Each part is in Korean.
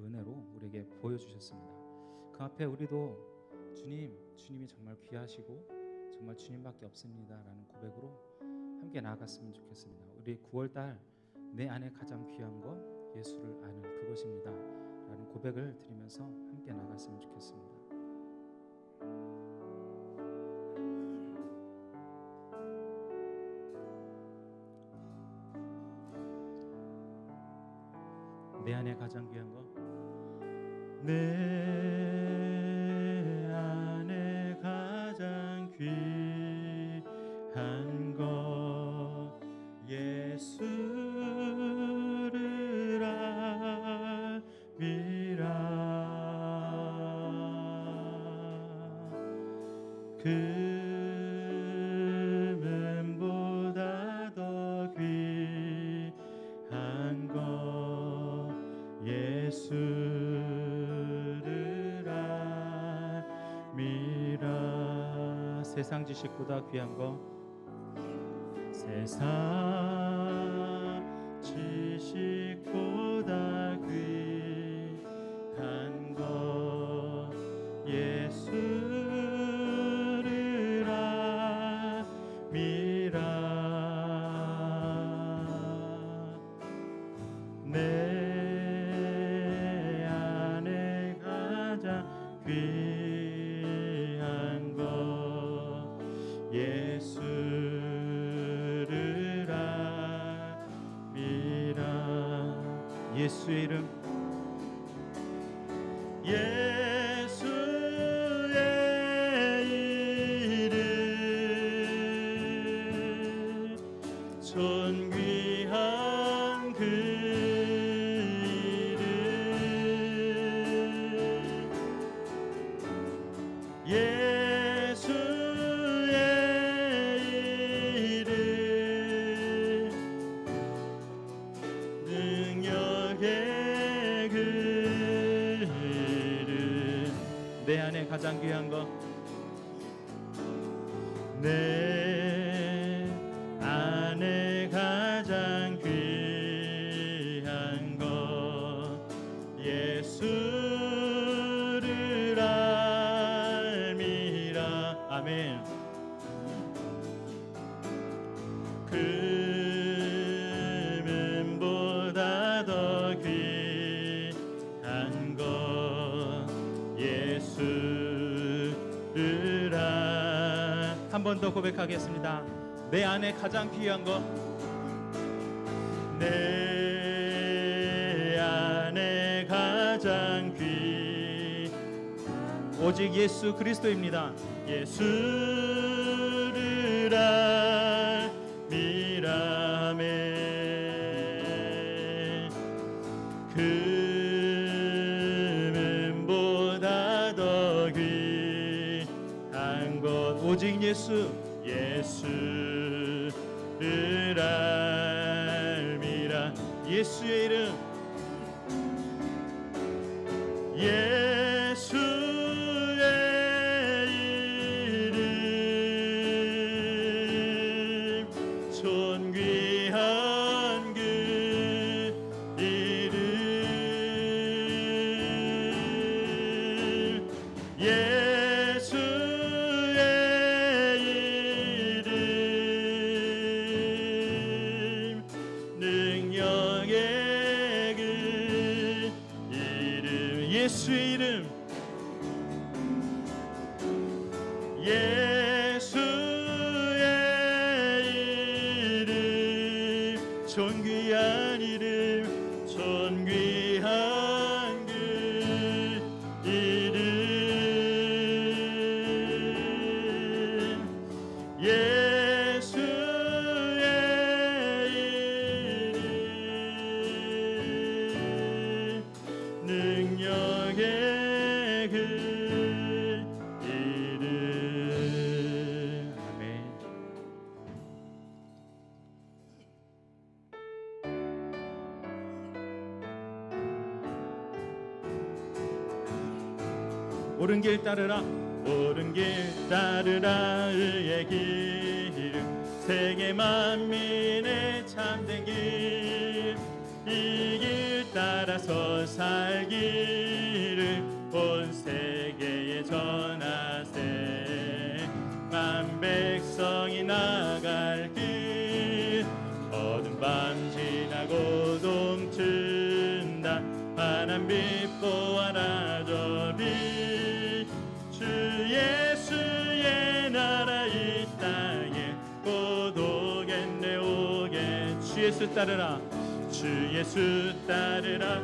은혜로 우리에게 보여주셨습니다. 그 앞에 우리도 주님이 정말 귀하시고 정말 주님밖에 없습니다라는 고백으로 함께 나아갔으면 좋겠습니다. 우리 9월달 내 안에 가장 귀한 건 예수를 아는 그것입니다 라는 고백을 드리면서 함께 나아갔으면 좋겠습니다. 내 안에 가장 귀한 거, 내 안에 가장 귀한 거 예수를 알미라. 금은보다 더 귀한 거 예수를 알미라. 세상 지식보다 귀한 거, 세상 지식보다 귀한 거 예수를 알미라. 내 안에 가장 귀한 거 예수를 알미라. 예수의 이름, 예수의 이름, 존귀한 그 이름, 예수의 이름, 능력의 그 이름. 내 안에 가장 귀한 거, 내 안에 가장 귀한 거 예수를 알미라. 아멘. 금은보다 더 귀한 거 예수를 한 번 더 고백하겠습니다. 내 안에 가장 귀한 거, 내 안에 가장 오직 예수 그리스도입니다. 예수를 알미라. 아멘. 금은보다 더 귀한 것 오직 예수를 알미라. 예수의 이름, 예수의 이름, 존귀한 그 이름, 예수의 이름, 능력의 그 이름, 예수의 이름, 예수의 이름, 존귀한 이름, 존귀한 그 이름, 예수의 이름, 능력의 그 이름. 아멘. 옳은 길 따르라, 옳은 길 따르라. 의의 길, 세계 만민의 참된 길, 이 길 따라서 살기를 온 세계에 전하세. 만 백성이 나갈 길 어두운 밤 지나고 동튼다. 환한 빛 보아라 저 빛. 주 예수의 나라 이 땅에 곧 오겠네 오겠네. 주 예수 따르라 주 예수 따르라.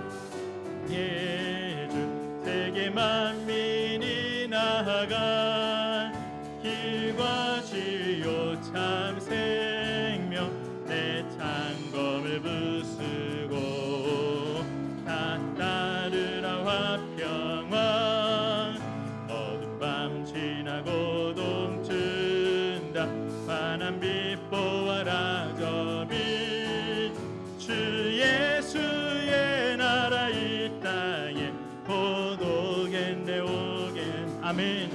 예주 세계 만민이 나아가 길과 지요 참 생명 내 창검을 부수고 다 따르라 화평왕. 어두운 밤 지나고 동튼다. 환한 빛 보아라 저 빛. 주 예수의 나라 이 땅에 곧 오겠네 오겠네. 아멘.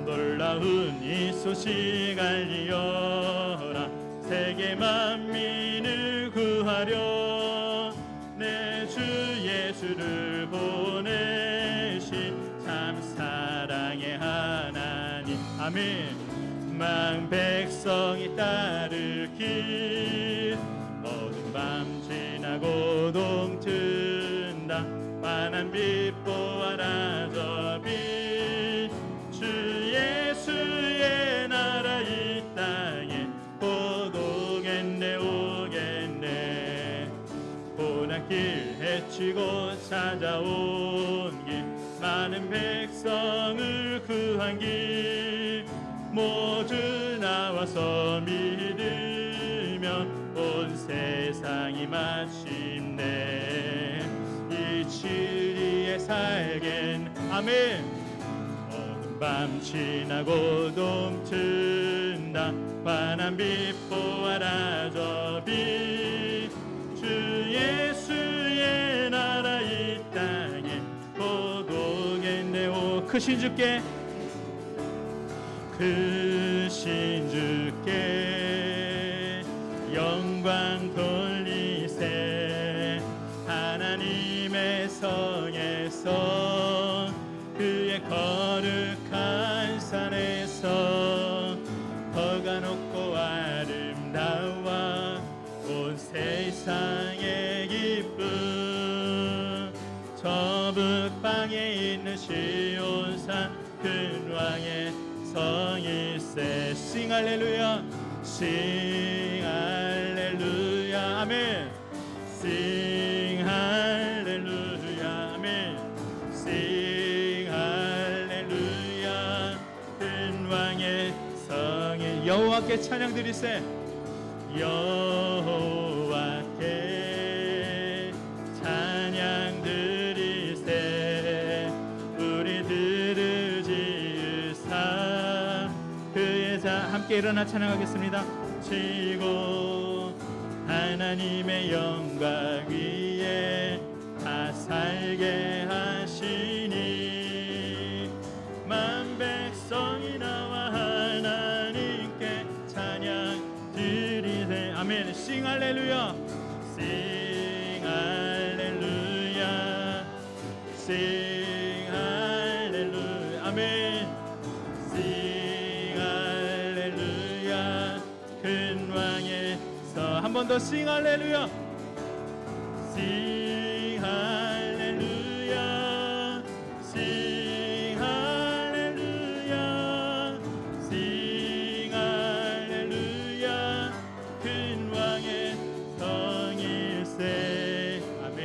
놀라운 이 소식 알리어라. 세계 만민을 구하려 내 주 예수를 보내신 참 사랑의 하나님. 아멘. 만 백성이 따를 길 어두운 밤 지나고 동튼다. 환한 빛 보아라 저 빛. 주 예수의 나라 이 땅에 곧 오겠네 오겠네. 고난길 헤치고 찾아온 길 많은 백성을 구한 길 모두 나와서 믿으면 온 세상이 마침내 이 진리에 살겐. 아멘. 어두운 밤 지나고 동튼다. 환한 빛 보아라 저 빛. 주 예수의 나라 이 땅에 곧 오겠네 오. 크신 주께 크신 주께 영광 돌리세. 하나님의 성에서 그의 거룩한 산에서 거가 높고 아름다워 온 세상의 기쁨. 저 북방에 있는 시온산 큰 왕의 성일세. Sing 할렐루야 Sing 할렐루야 아멘. Sing 할렐루야 아멘. Sing 할렐루야 큰 왕의 성에 여호와께 찬양 드리세. 여호와께 찬양 드리세. 우리들을 지으사 그의 자. 함께 일어나 찬양하겠습니다. 지고 하나님의 영광 위에 다 살게 하시니 만 백성이 나와 하나님께 찬양 드리세. 아멘. Sing 할렐루야 Sing 할렐루야 Sing 할렐루야 아멘. Sing 할렐루야 큰 왕의 성. 한 번 더 Sing 할렐루야 Sing 할렐루야 Sing 할렐루야 Sing 할렐루야 큰 왕의 성일세. 아멘.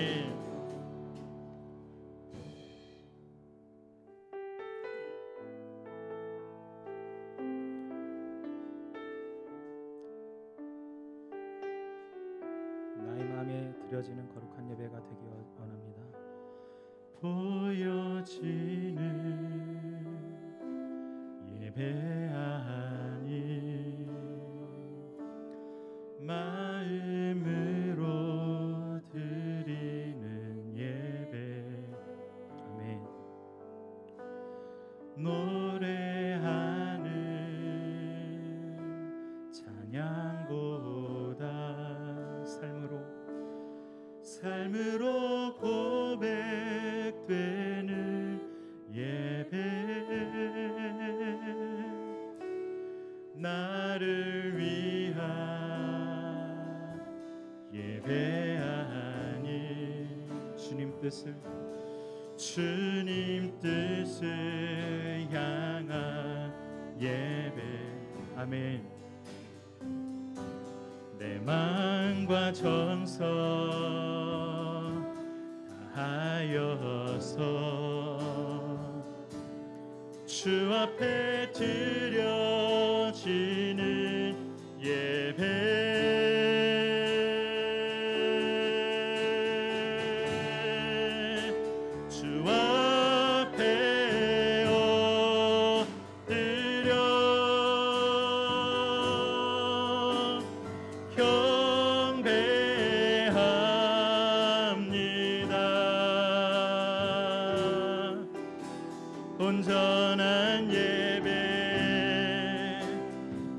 나의 마음에 드려지는 거룩한 예배가 되기 원합니다. 보여지는 예배하니 마음으로 드리는 예배. 아멘. 노래하는 찬양보다 삶으로 주님 뜻을 향한 예배. 아멘. 내 마음과 정성 다하여서 주 앞에 드려지는 예배. 주 앞에 엎드려 경배합니다. 온전한 예배,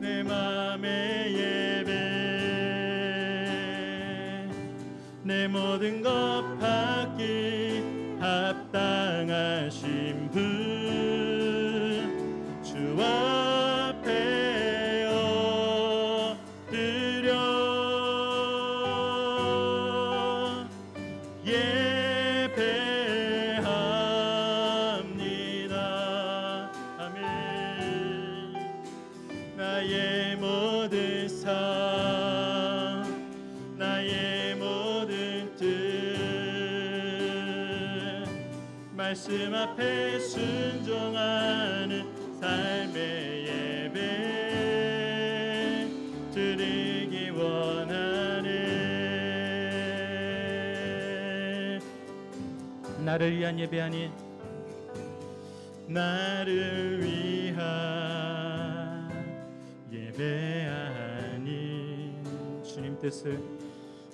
내 맘의 예배, 내 모든 것 받기 합당하신 분, 주 앞에 엎드려 예배합니다. 아멘. 나의 모든 삶, 나의 모든 뜻, 말씀 앞에 순종하는 삶의 예배 드리기 원하네. 나를 위한 예배하니, 나를 위한 예배하니,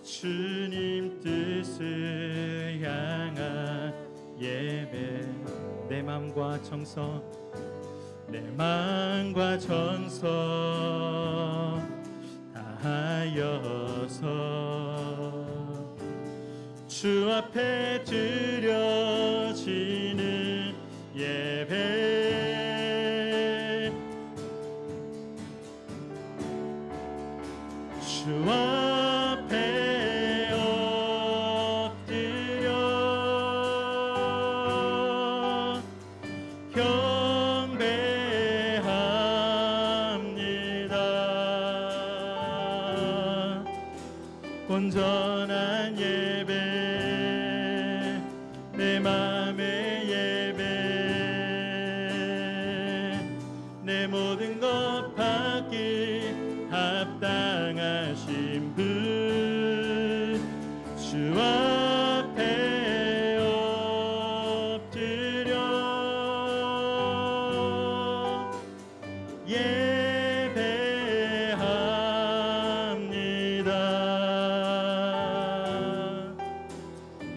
주님 뜻을 향한 예배. 내 마음과 정성, 내 마음과 정성 다하여서 주 앞에 드려지는 예배. 주 앞에 엎드려 경배합니다. 온전한 예배, 내 맘의 예배, 내 모든 것 받기 합당하신 분, 주 앞에 엎드려 예배합니다.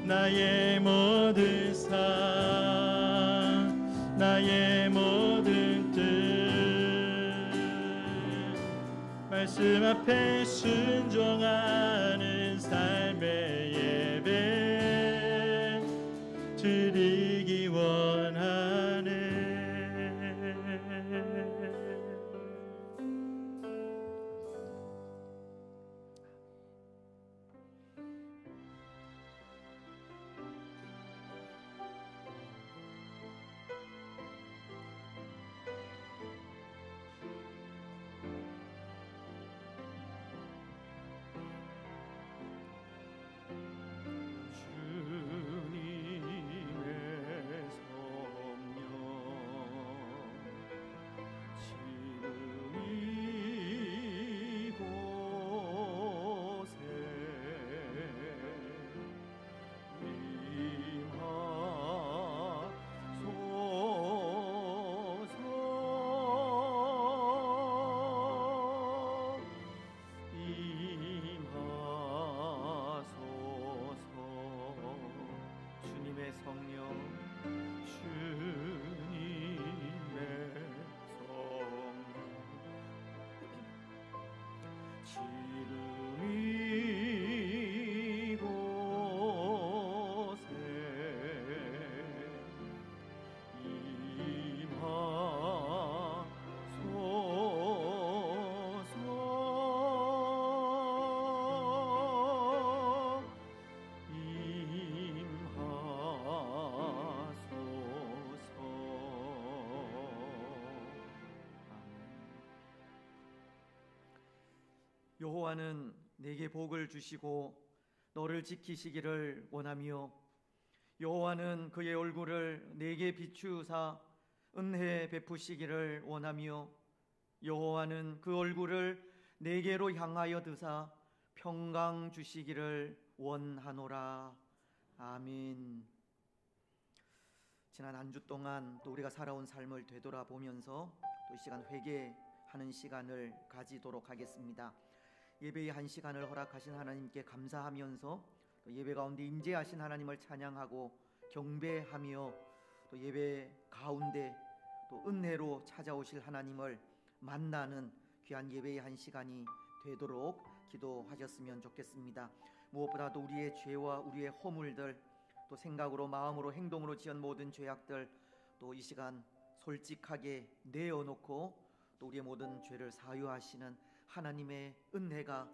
나의 모든 삶, 나의 모든 뜻, 말씀 앞에 순종하는 삶의 예배 드리기 원하네. 주님의 여호와는 내게 복을 주시고 너를 지키시기를 원하며 여호와는 그의 얼굴을 내게 비추사 은혜 베푸시기를 원하며 여호와는 그 얼굴을 내게로 향하여 드사 평강 주시기를 원하노라. 아멘. 지난 한 주 동안 또 우리가 살아온 삶을 되돌아보면서 또 이 시간 회개하는 시간을 가지도록 하겠습니다. 예배의 한 시간을 허락하신 하나님께 감사하면서 또 예배 가운데 임재하신 하나님을 찬양하고 경배하며 또 예배 가운데 또 은혜로 찾아오실 하나님을 만나는 귀한 예배의 한 시간이 되도록 기도하셨으면 좋겠습니다. 무엇보다도 우리의 죄와 우리의 허물들, 또 생각으로 마음으로 행동으로 지은 모든 죄악들 또 이 시간 솔직하게 내어놓고 또 우리의 모든 죄를 사유하시는 하나님의 은혜가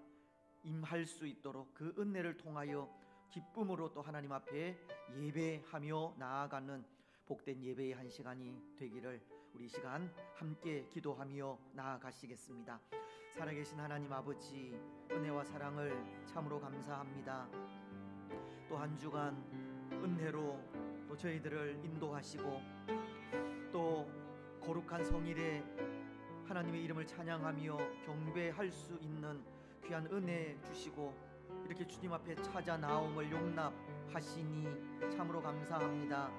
임할 수 있도록 그 은혜를 통하여 기쁨으로 또 하나님 앞에 예배하며 나아가는 복된 예배의 한 시간이 되기를 우리 이 시간 함께 기도하며 나아가시겠습니다. 살아계신 하나님 아버지, 은혜와 사랑을 참으로 감사합니다. 또 한 주간 은혜로 또 저희들을 인도하시고 또 거룩한 성일에 하나님의 이름을 찬양하며 경배할 수 있는 귀한 은혜 주시고 이렇게 주님 앞에 찾아 나옴을 용납하시니 참으로 감사합니다.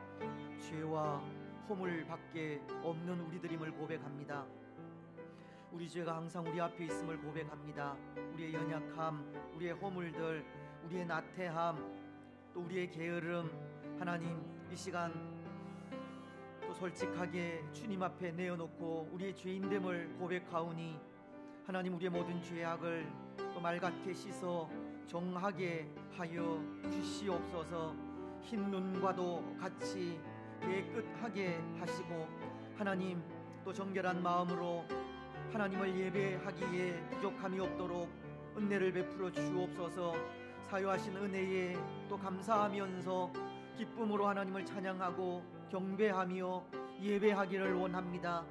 죄와 허물밖에 없는 우리들임을 고백합니다. 우리 죄가 항상 우리 앞에 있음을 고백합니다. 우리의 연약함, 우리의 허물들, 우리의 나태함, 또 우리의 게으름, 하나님 이 시간 또 솔직하게 주님 앞에 내어놓고 우리의 죄인됨을 고백하오니 하나님 우리의 모든 죄악을 또 말같게 씻어 정하게 하여 주시옵소서. 흰 눈과도 같이 깨끗하게 하시고 하나님 또 정결한 마음으로 하나님을 예배하기에 부족함이 없도록 은혜를 베풀어 주옵소서. 사유하신 은혜에 또 감사하면서 기쁨으로 하나님을 찬양하고 경배하며 예배하기를 원합니다.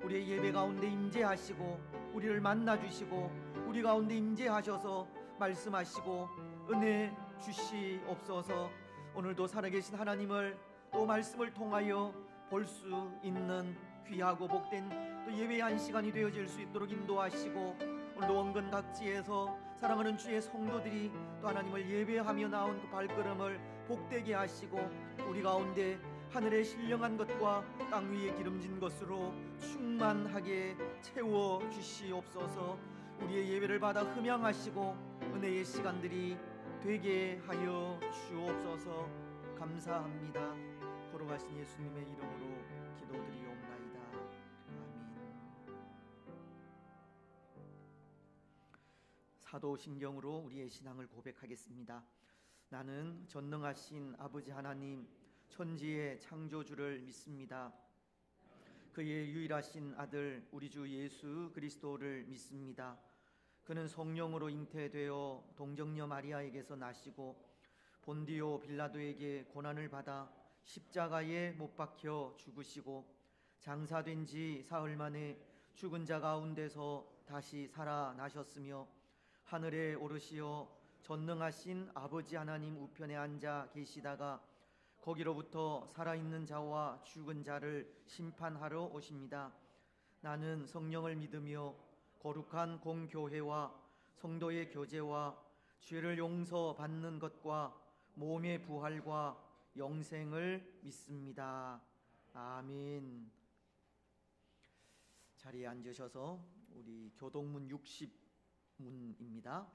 우리의 예배 가운데 임재하시고 우리를 만나주시고 우리 가운데 임재하셔서 말씀하시고 은혜 주시옵소서. 오늘도 살아계신 하나님을 또 말씀을 통하여 볼 수 있는 귀하고 복된 또 예배의 한 시간이 되어질 수 있도록 인도하시고 오늘도 원근 각지에서 사랑하는 주의 성도들이 또 하나님을 예배하며 나온 그 발걸음을 복되게 하시고 우리 가운데 하늘의 신령한 것과 땅 위에 기름진 것으로 충만하게 채워 주시옵소서. 우리의 예배를 받아 흠양하시고 은혜의 시간들이 되게 하여 주옵소서. 감사합니다. 걸어가신 예수님의 이름으로 기도드리옵나이다. 아멘. 사도신경으로 우리의 신앙을 고백하겠습니다. 나는 전능하신 아버지 하나님 천지의 창조주를 믿습니다. 그의 유일하신 아들 우리 주 예수 그리스도를 믿습니다. 그는 성령으로 잉태되어 동정녀 마리아에게서 나시고 본디오 빌라도에게 고난을 받아 십자가에 못 박혀 죽으시고 장사된 지 사흘 만에 죽은 자 가운데서 다시 살아나셨으며 하늘에 오르시어 전능하신 아버지 하나님 우편에 앉아 계시다가 거기로부터 살아있는 자와 죽은 자를 심판하러 오십니다. 나는 성령을 믿으며 거룩한 공교회와 성도의 교제와 죄를 용서받는 것과 몸의 부활과 영생을 믿습니다. 아멘. 자리에 앉으셔서 우리 교동문 60문입니다.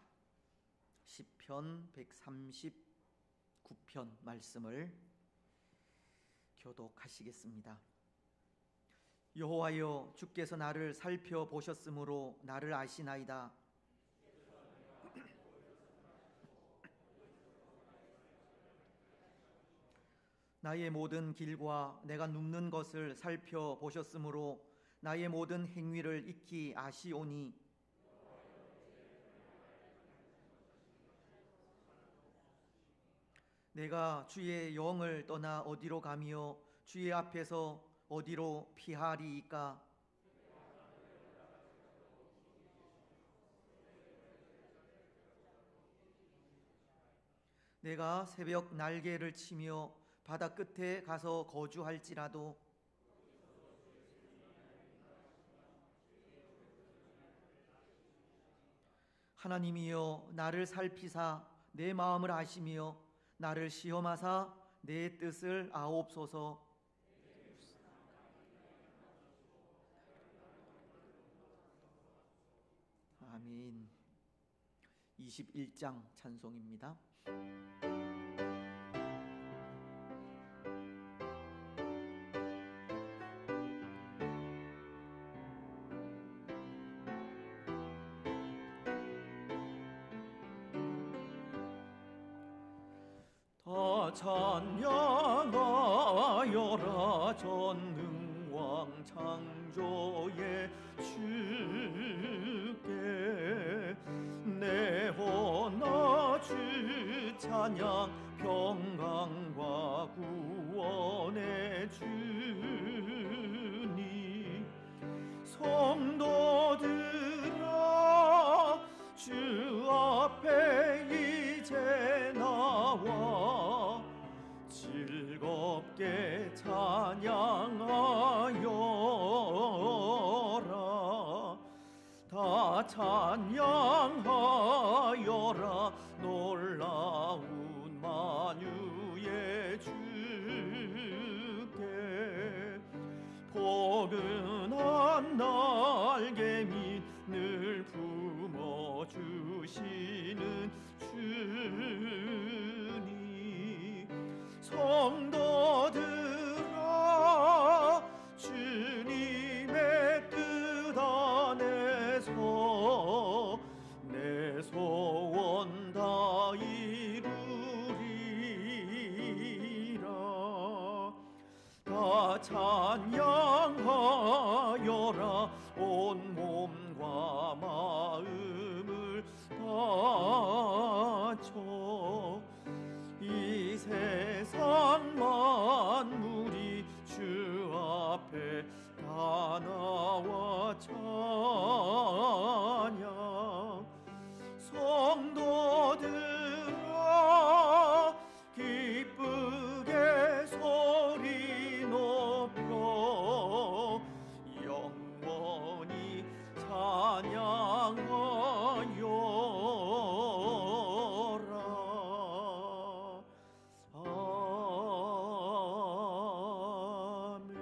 시편 139편 말씀을 교독하시겠습니다. 여호와여 주께서 나를 살펴보셨으므로 나를 아시나이다. 나의 모든 길과 내가 눕는 것을 살펴보셨으므로 나의 모든 행위를 익히 아시오니 내가 주의 영을 떠나 어디로 가며 주의 앞에서 어디로 피하리이까? 내가 새벽 날개를 치며 바다 끝에 가서 거주할지라도 하나님이여 나를 살피사 내 마음을 아시며 나를 시험하사 내 뜻을 아옵소서. 아멘. 21장 찬송입니다. 다 찬양하여라 전능왕 창조의 주께 내 혼나 주 찬양 평강과 구원의 주니 성도들아 주 앞에 이제 나와 즐겁게 찬양하여라. 다 찬양하여라 놀라운 만유의 주께 포근한 날개 밑 늘 품어주시는 주니 성도들아 주님의 뜻 안에서 내 소원 다 이루리라. 다 찬양하여라 온 몸과 마음을 바쳐 이 세상 만물이 주 앞에 다 나와 찬양. 성도들아 기쁘게 소리 높여 영원히 찬양하여라. 아멘.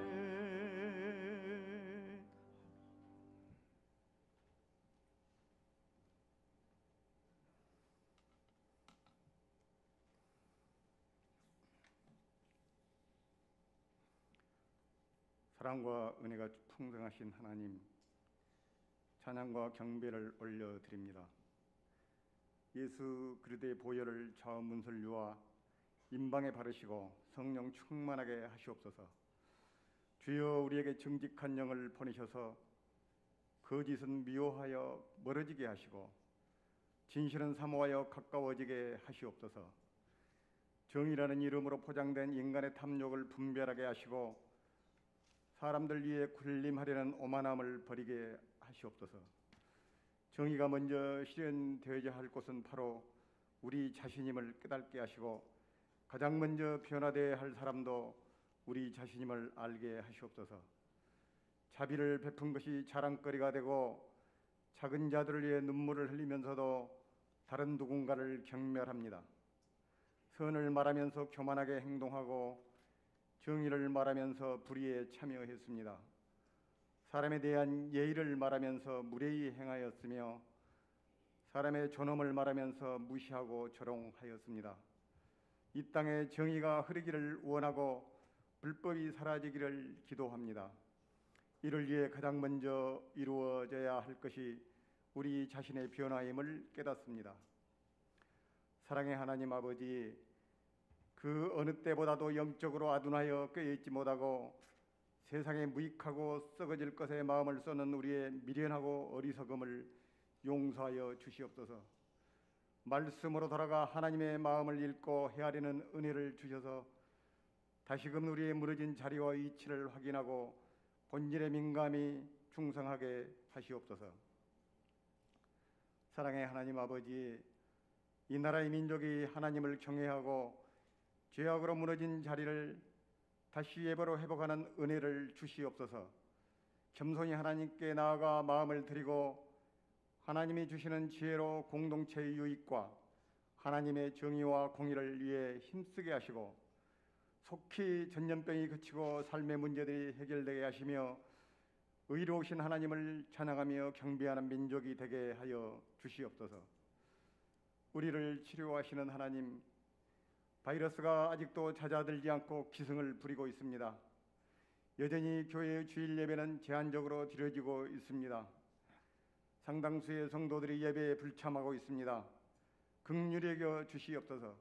사랑과 은혜가 풍성하신 하나님, 찬양과 경배를 올려드립니다. 예수 그리스도의 보혈을 좌우 문설유와 임방에 바르시고 성령 충만하게 하시옵소서. 주여 우리에게 정직한 영을 보내셔서 거짓은 미워하여 멀어지게 하시고 진실은 사모하여 가까워지게 하시옵소서. 정의라는 이름으로 포장된 인간의 탐욕을 분별하게 하시고 사람들 위해 군림하려는 오만함을 버리게 하시옵소서. 정의가 먼저 실현되어야 할 곳은 바로 우리 자신임을 깨닫게 하시고 가장 먼저 변화되어야 할 사람도 우리 자신임을 알게 하시옵소서. 자비를 베푼 것이 자랑거리가 되고 작은 자들을 위해 눈물을 흘리면서도 다른 누군가를 경멸합니다. 선을 말하면서 교만하게 행동하고 정의를 말하면서 불의에 참여했습니다. 사람에 대한 예의를 말하면서 무례히 행하였으며 사람의 존엄을 말하면서 무시하고 조롱하였습니다. 이 땅에 정의가 흐르기를 원하고 불법이 사라지기를 기도합니다. 이를 위해 가장 먼저 이루어져야 할 것이 우리 자신의 변화임을 깨닫습니다. 사랑의 하나님 아버지, 그 어느 때보다도 영적으로 아둔하여 꾀있지 못하고 세상에 무익하고 썩어질 것에 마음을 쏟는 우리의 미련하고 어리석음을 용서하여 주시옵소서. 말씀으로 돌아가 하나님의 마음을 읽고 헤아리는 은혜를 주셔서 다시금 우리의 무너진 자리와 위치를 확인하고 본질의 민감히 충성하게 하시옵소서. 사랑의 하나님 아버지, 이 나라의 민족이 하나님을 경외하고 죄악으로 무너진 자리를 다시 예배로 회복하는 은혜를 주시옵소서. 겸손히 하나님께 나아가 마음을 드리고 하나님이 주시는 지혜로 공동체의 유익과 하나님의 정의와 공의를 위해 힘쓰게 하시고 속히 전염병이 그치고 삶의 문제들이 해결되게 하시며 의로우신 하나님을 찬양하며 경배하는 민족이 되게 하여 주시옵소서. 우리를 치료하시는 하나님, 바이러스가 아직도 잦아들지 않고 기승을 부리고 있습니다. 여전히 교회의 주일 예배는 제한적으로 드려지고 있습니다. 상당수의 성도들이 예배에 불참하고 있습니다. 긍휼히 여겨 주시옵소서.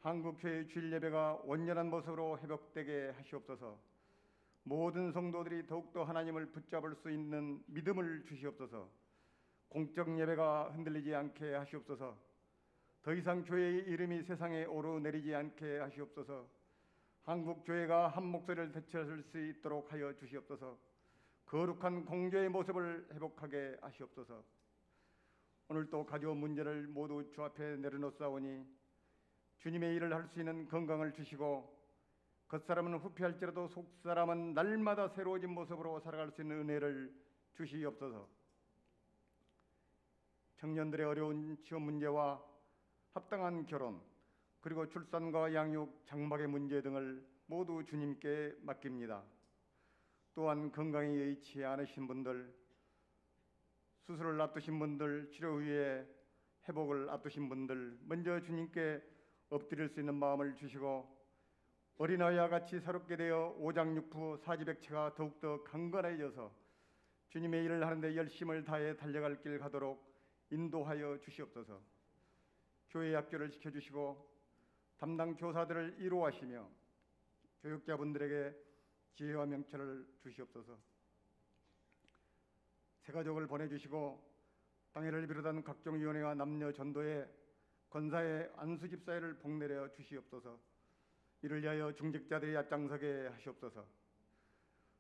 한국교회의 주일 예배가 온전한 모습으로 회복되게 하시옵소서. 모든 성도들이 더욱더 하나님을 붙잡을 수 있는 믿음을 주시옵소서. 공적 예배가 흔들리지 않게 하시옵소서. 더 이상 교회의 이름이 세상에 오르내리지 않게 하시옵소서. 한국 교회가 한 목소리를 되찾을 수 있도록 하여 주시옵소서. 거룩한 공교의 모습을 회복하게 하시옵소서. 오늘 또 가져온 문제를 모두 주 앞에 내려놓사오니 주님의 일을 할 수 있는 건강을 주시고 겉사람은 후피할지라도 속사람은 날마다 새로워진 모습으로 살아갈 수 있는 은혜를 주시옵소서. 청년들의 어려운 취업 문제와 합당한 결혼, 그리고 출산과 양육, 장막의 문제 등을 모두 주님께 맡깁니다. 또한 건강이 여의치 않으신 분들, 수술을 앞두신 분들, 치료 후에 회복을 앞두신 분들, 먼저 주님께 엎드릴 수 있는 마음을 주시고 어린아이와 같이 새롭게 되어 오장육부 사지백체가 더욱더 강건해져서 주님의 일을 하는데 열심을 다해 달려갈 길 가도록 인도하여 주시옵소서. 교회 학교를 지켜주시고 담당 교사들을 이루하시며 교육자분들에게 지혜와 명철을 주시옵소서. 새가족을 보내주시고 당회를 비롯한 각종 위원회와 남녀 전도에 권사의 안수집 사회를 복내려 주시옵소서. 이를 위하여 중직자들이 앞장서게 하시옵소서.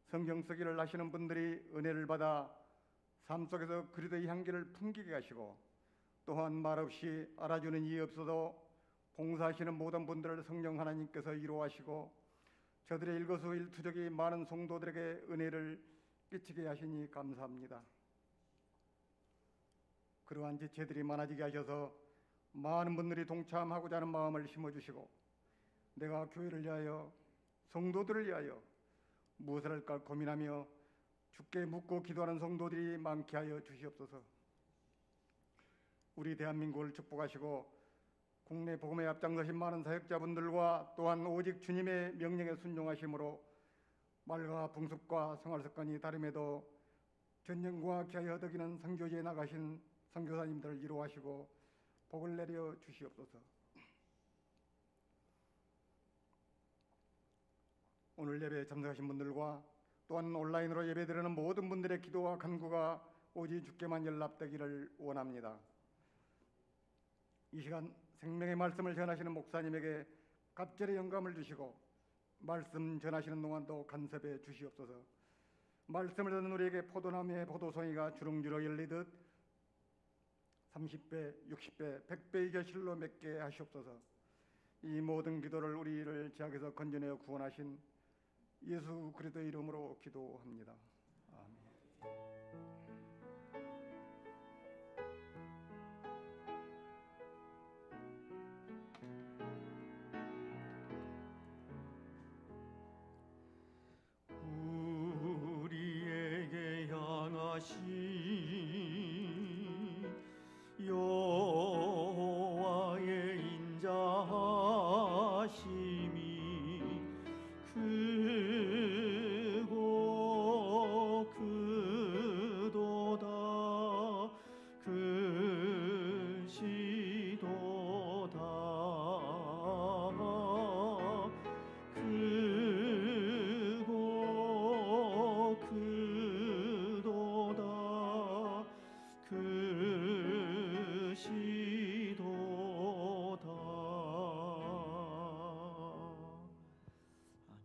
성경 쓰기를 하시는 분들이 은혜를 받아 삶 속에서 그리스도의 향기를 풍기게 하시고 또한 말없이 알아주는 이에 없어도 봉사하시는 모든 분들을 성령 하나님께서 이루하시고 저들의 일거수일투족이 많은 성도들에게 은혜를 끼치게 하시니 감사합니다. 그러한 지체들이 많아지게 하셔서 많은 분들이 동참하고자 하는 마음을 심어주시고 내가 교회를 위하여 성도들을 위하여 무엇을 할까 고민하며 주께 묻고 기도하는 성도들이 많게 하여 주시옵소서. 우리 대한민국을 축복하시고 국내 복음에 앞장서신 많은 사역자분들과 또한 오직 주님의 명령에 순종하심으로 말과 풍습과 생활습관이 다름에도 전념과 기하여 덕이는 선교지에 나가신 선교사님들을 이루하시고 복을 내려 주시옵소서. 오늘 예배에 참석하신 분들과 또한 온라인으로 예배드리는 모든 분들의 기도와 간구가 오직 주께만 연락되기를 원합니다. 이 시간 생명의 말씀을 전하시는 목사님에게 갑절의 영감을 주시고 말씀 전하시는 동안도 간섭해 주시옵소서. 말씀을 듣는 우리에게 포도나무의 포도송이가 주렁주렁 열리듯 30배, 60배, 100배의 결실로 맺게 하시옵소서. 이 모든 기도를 우리를 죄악에서 건져내어 구원하신 예수 그리스도의 이름으로 기도합니다. 아멘. 우리에게 향하신 여호와의 인자하심이 크고 크도다 크시도다 크고 크도다 크시도다. 아멘.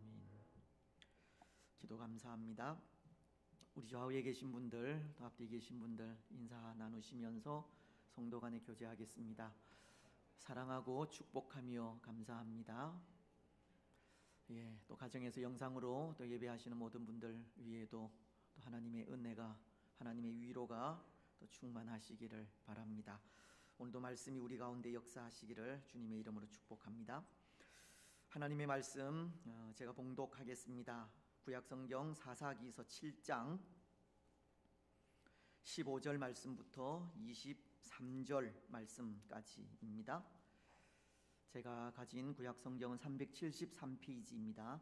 기도 감사합니다. 우리 좌우에 계신 분들, 또 앞뒤에 계신 분들 인사 나누시면서 성도 간에 교제하겠습니다. 사랑하고 축복하며 감사합니다. 또 가정에서 영상으로 또 예배하시는 모든 분들 위에도 또 하나님의 은혜가, 하나님의 위로가 또 충만하시기를 바랍니다. 오늘도 말씀이 우리 가운데 역사하시기를 주님의 이름으로 축복합니다. 하나님의 말씀 제가 봉독하겠습니다. 구약성경 사사기서 7장 15절 말씀부터 23절 말씀까지입니다. 제가 가진 구약성경은 373페이지입니다.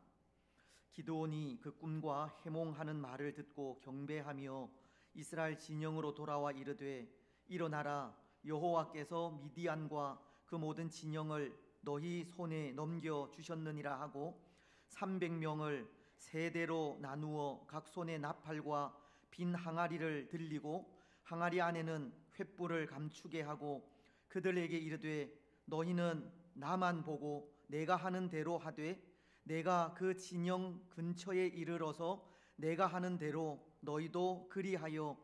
기드온이 그 꿈과 해몽하는 말을 듣고 경배하며 이스라엘 진영으로 돌아와 이르되 일어나라, 여호와께서 미디안과 그 모든 진영을 너희 손에 넘겨 주셨느니라 하고 300명을 세 대로 나누어 각 손에 나팔과 빈 항아리를 들리고 항아리 안에는 횃불을 감추게 하고 그들에게 이르되 너희는 나만 보고 내가 하는 대로 하되 내가 그 진영 근처에 이르러서 내가 하는 대로 너희도 그리하여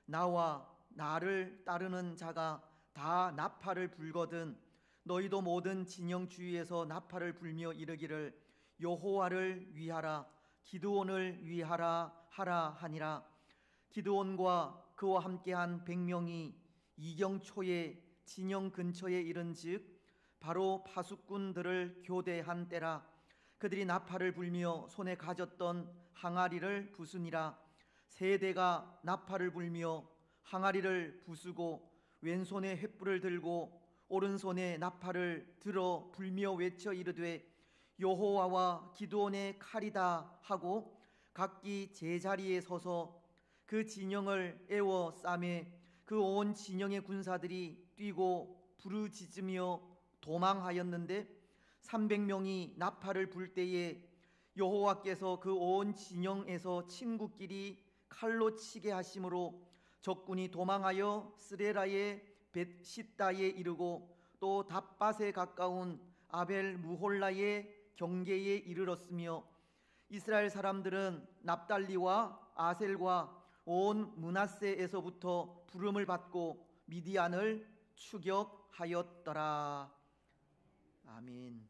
나와 나를 따르는 자가 다 나팔을 불거든 너희도 모든 진영 주위에서 나팔을 불며 이르기를 여호와를 위하라, 기드온을 위하라 하라 하니라. 기드온과 그와 함께한 100명이 이경초에 진영 근처에 이른즉 바로 파수꾼들을 교대한 때라. 그들이 나팔을 불며 손에 가졌던 항아리를 부수니라. 세 대가 나팔을 불며 항아리를 부수고 왼손에 횃불을 들고 오른손에 나팔을 들어 불며 외쳐 이르되 여호와와 기드온의 칼이다 하고 각기 제자리에 서서 그 진영을 에워 싸매 그 온 진영의 군사들이 뛰고 부르짖으며 도망하였는데 300명이 나팔을 불 때에 여호와께서 그 온 진영에서 친구끼리 칼로 치게 하심으로 적군이 도망하여 스레라의 벳시다에 이르고 또 답밭에 가까운 아벨 무홀라의 경계에 이르렀으며 이스라엘 사람들은 납달리와 아셀과 온 므낫세에서부터 부름을 받고 미디안을 추격하였더라. 아멘.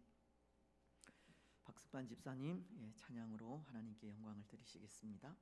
박석반 집사님 찬양으로 하나님께 영광을 드리시겠습니다.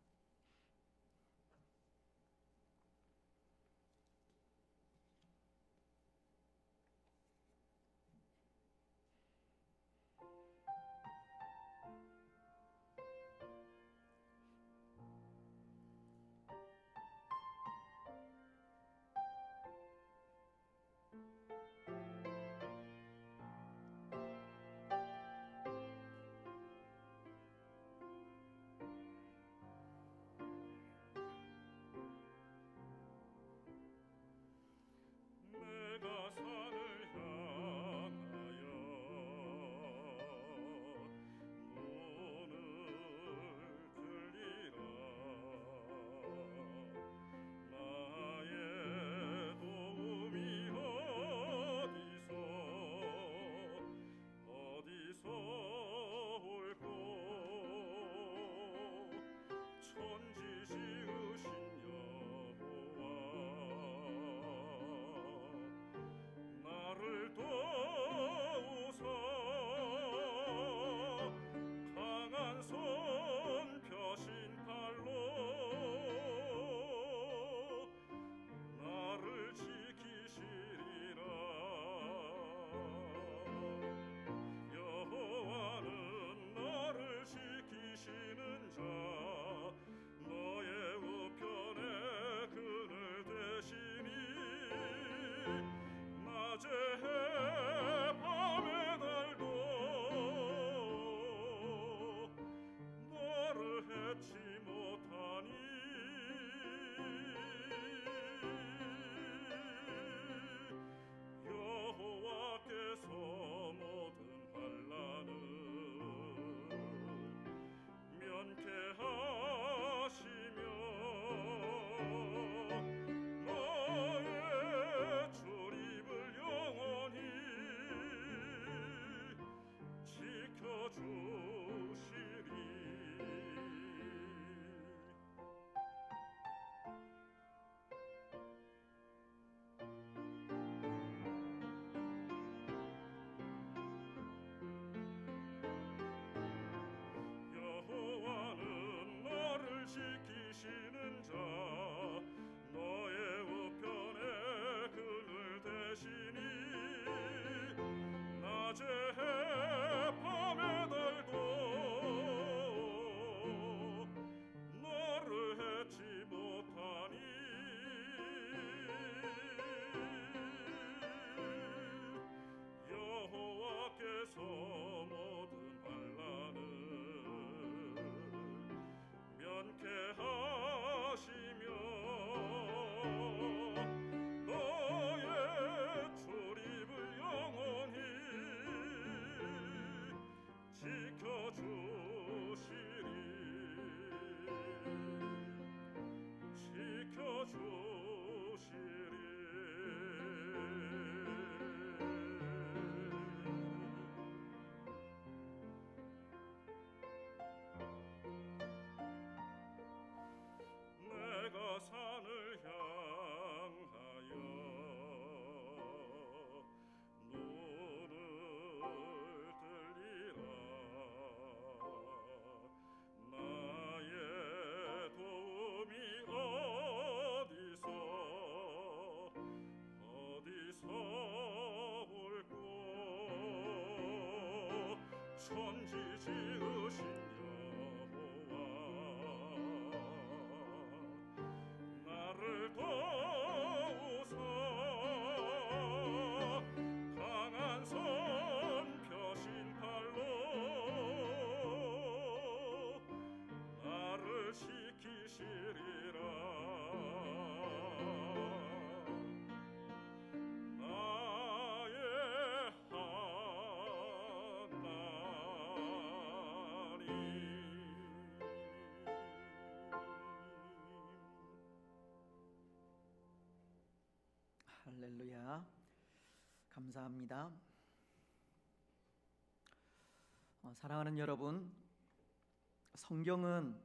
출입을 영원히 할렐루야. 감사합니다. 사랑하는 여러분, 성경은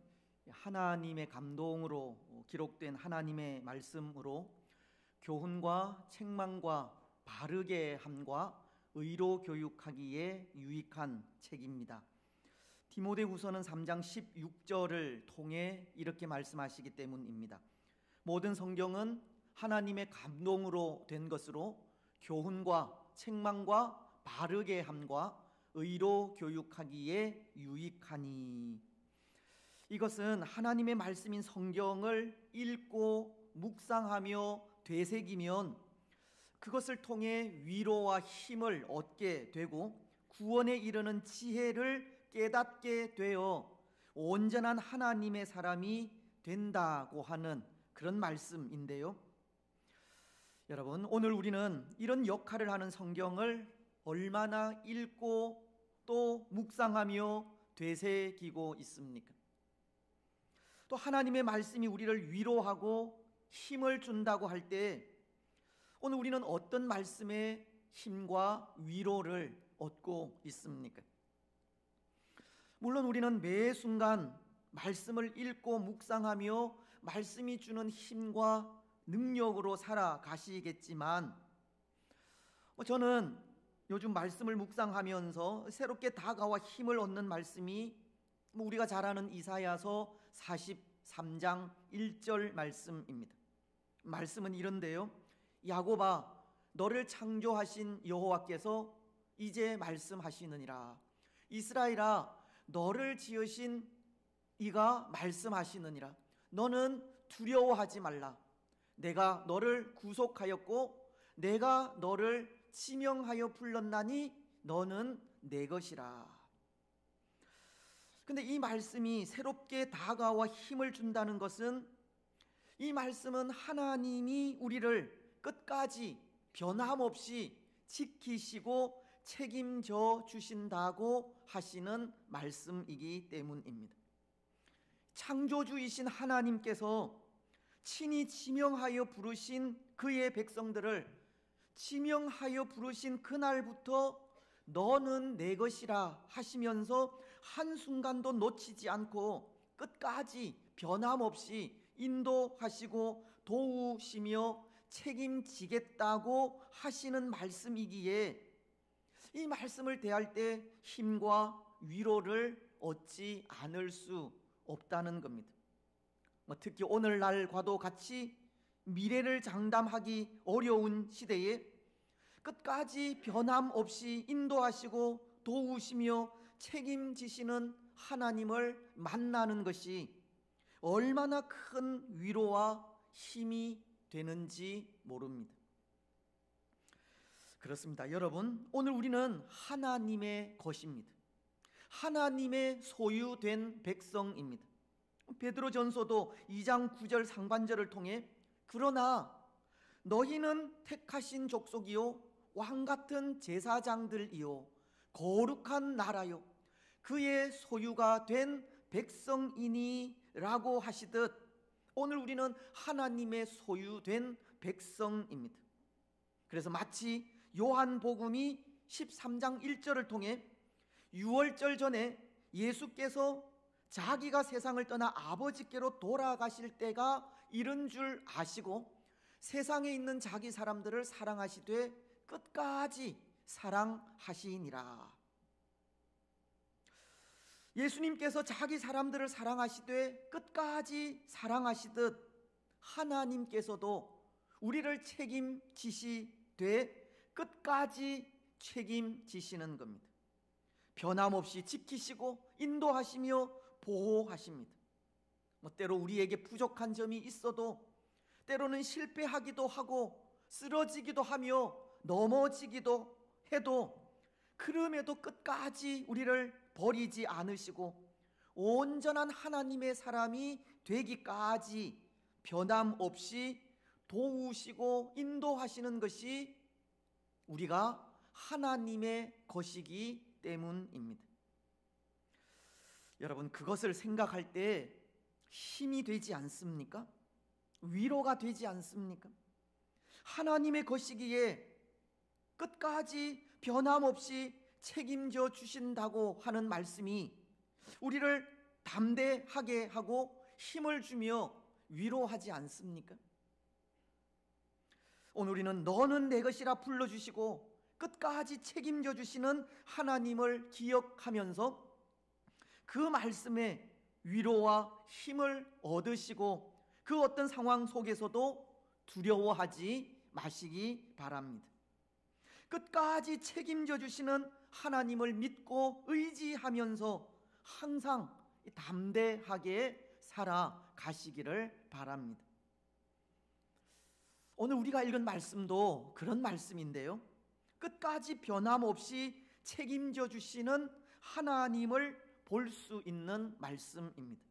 하나님의 감동으로 기록된 하나님의 말씀으로 교훈과 책망과 바르게 함과 의로 교육하기에 유익한 책입니다. 디모데후서는 3장 16절을 통해 이렇게 말씀하시기 때문입니다. 모든 성경은 하나님의 감동으로 된 것으로 교훈과 책망과 바르게 함과 의로 교육하기에 유익하니. 이것은 하나님의 말씀인 성경을 읽고 묵상하며 되새기면 그것을 통해 위로와 힘을 얻게 되고 구원에 이르는 지혜를 깨닫게 되어 온전한 하나님의 사람이 된다고 하는 그런 말씀인데요. 여러분, 오늘 우리는 이런 역할을 하는 성경을 얼마나 읽고 또 묵상하며 되새기고 있습니까? 또 하나님의 말씀이 우리를 위로하고 힘을 준다고 할 때 오늘 우리는 어떤 말씀의 힘과 위로를 얻고 있습니까? 물론 우리는 매 순간 말씀을 읽고 묵상하며 말씀이 주는 힘과 능력으로 살아가시겠지만 저는 요즘 말씀을 묵상하면서 새롭게 다가와 힘을 얻는 말씀이 우리가 잘 아는 이사야서 43장 1절 말씀입니다. 말씀은 이런데요. 야곱아, 너를 창조하신 여호와께서 이제 말씀하시느니라. 이스라엘아, 너를 지으신 이가 말씀하시느니라. 너는 두려워하지 말라. 내가 너를 구속하였고 내가 너를 지명하여 불렀나니 너는 내 것이라. 근데 이 말씀이 새롭게 다가와 힘을 준다는 것은 이 말씀은 하나님이 우리를 끝까지 변함없이 지키시고 책임져 주신다고 하시는 말씀이기 때문입니다. 창조주이신 하나님께서 친히 지명하여 부르신 그의 백성들을 지명하여 부르신 그날부터 너는 내 것이라 하시면서 한순간도 놓치지 않고 끝까지 변함없이 인도하시고 도우시며 책임지겠다고 하시는 말씀이기에 이 말씀을 대할 때 힘과 위로를 얻지 않을 수 없다는 겁니다. 특히 오늘날과도 같이 미래를 장담하기 어려운 시대에 끝까지 변함없이 인도하시고 도우시며 책임지시는 하나님을 만나는 것이 얼마나 큰 위로와 힘이 되는지 모릅니다. 그렇습니다. 여러분, 오늘 우리는 하나님의 것입니다. 하나님의 소유된 백성입니다. 베드로전서도 2장 9절 상반절을 통해 그러나 너희는 택하신 족속이요 왕같은 제사장들이요 거룩한 나라요 그의 소유가 된 백성이니라고 하시듯 오늘 우리는 하나님의 소유된 백성입니다. 그래서 마치 요한복음이 13장 1절을 통해 유월절 전에 예수께서 자기가 세상을 떠나 아버지께로 돌아가실 때가 이른 줄 아시고 세상에 있는 자기 사람들을 사랑하시되 끝까지 사랑하시니라. 예수님께서 자기 사람들을 사랑하시되 끝까지 사랑하시듯 하나님께서도 우리를 책임지시되 끝까지 책임지시는 겁니다. 변함없이 지키시고 인도하시며 보호하십니다. 때로 우리에게 부족한 점이 있어도 때로는 실패하기도 하고 쓰러지기도 하며 넘어지기도 해도 그럼에도 끝까지 우리를 버리지 않으시고 온전한 하나님의 사람이 되기까지 변함없이 도우시고 인도하시는 것이 우리가 하나님의 것이기 때문입니다. 여러분, 그것을 생각할 때 힘이 되지 않습니까? 위로가 되지 않습니까? 하나님의 것이기에 끝까지 변함없이 책임져 주신다고 하는 말씀이 우리를 담대하게 하고 힘을 주며 위로하지 않습니까? 오늘 우리는 너는 내 것이라 불러주시고 끝까지 책임져 주시는 하나님을 기억하면서 그 말씀에 위로와 힘을 얻으시고 그 어떤 상황 속에서도 두려워하지 마시기 바랍니다. 끝까지 책임져 주시는 하나님을 믿고 의지하면서 항상 담대하게 살아가시기를 바랍니다. 오늘 우리가 읽은 말씀도 그런 말씀인데요, 끝까지 변함없이 책임져 주시는 하나님을 볼 수 있는 말씀입니다.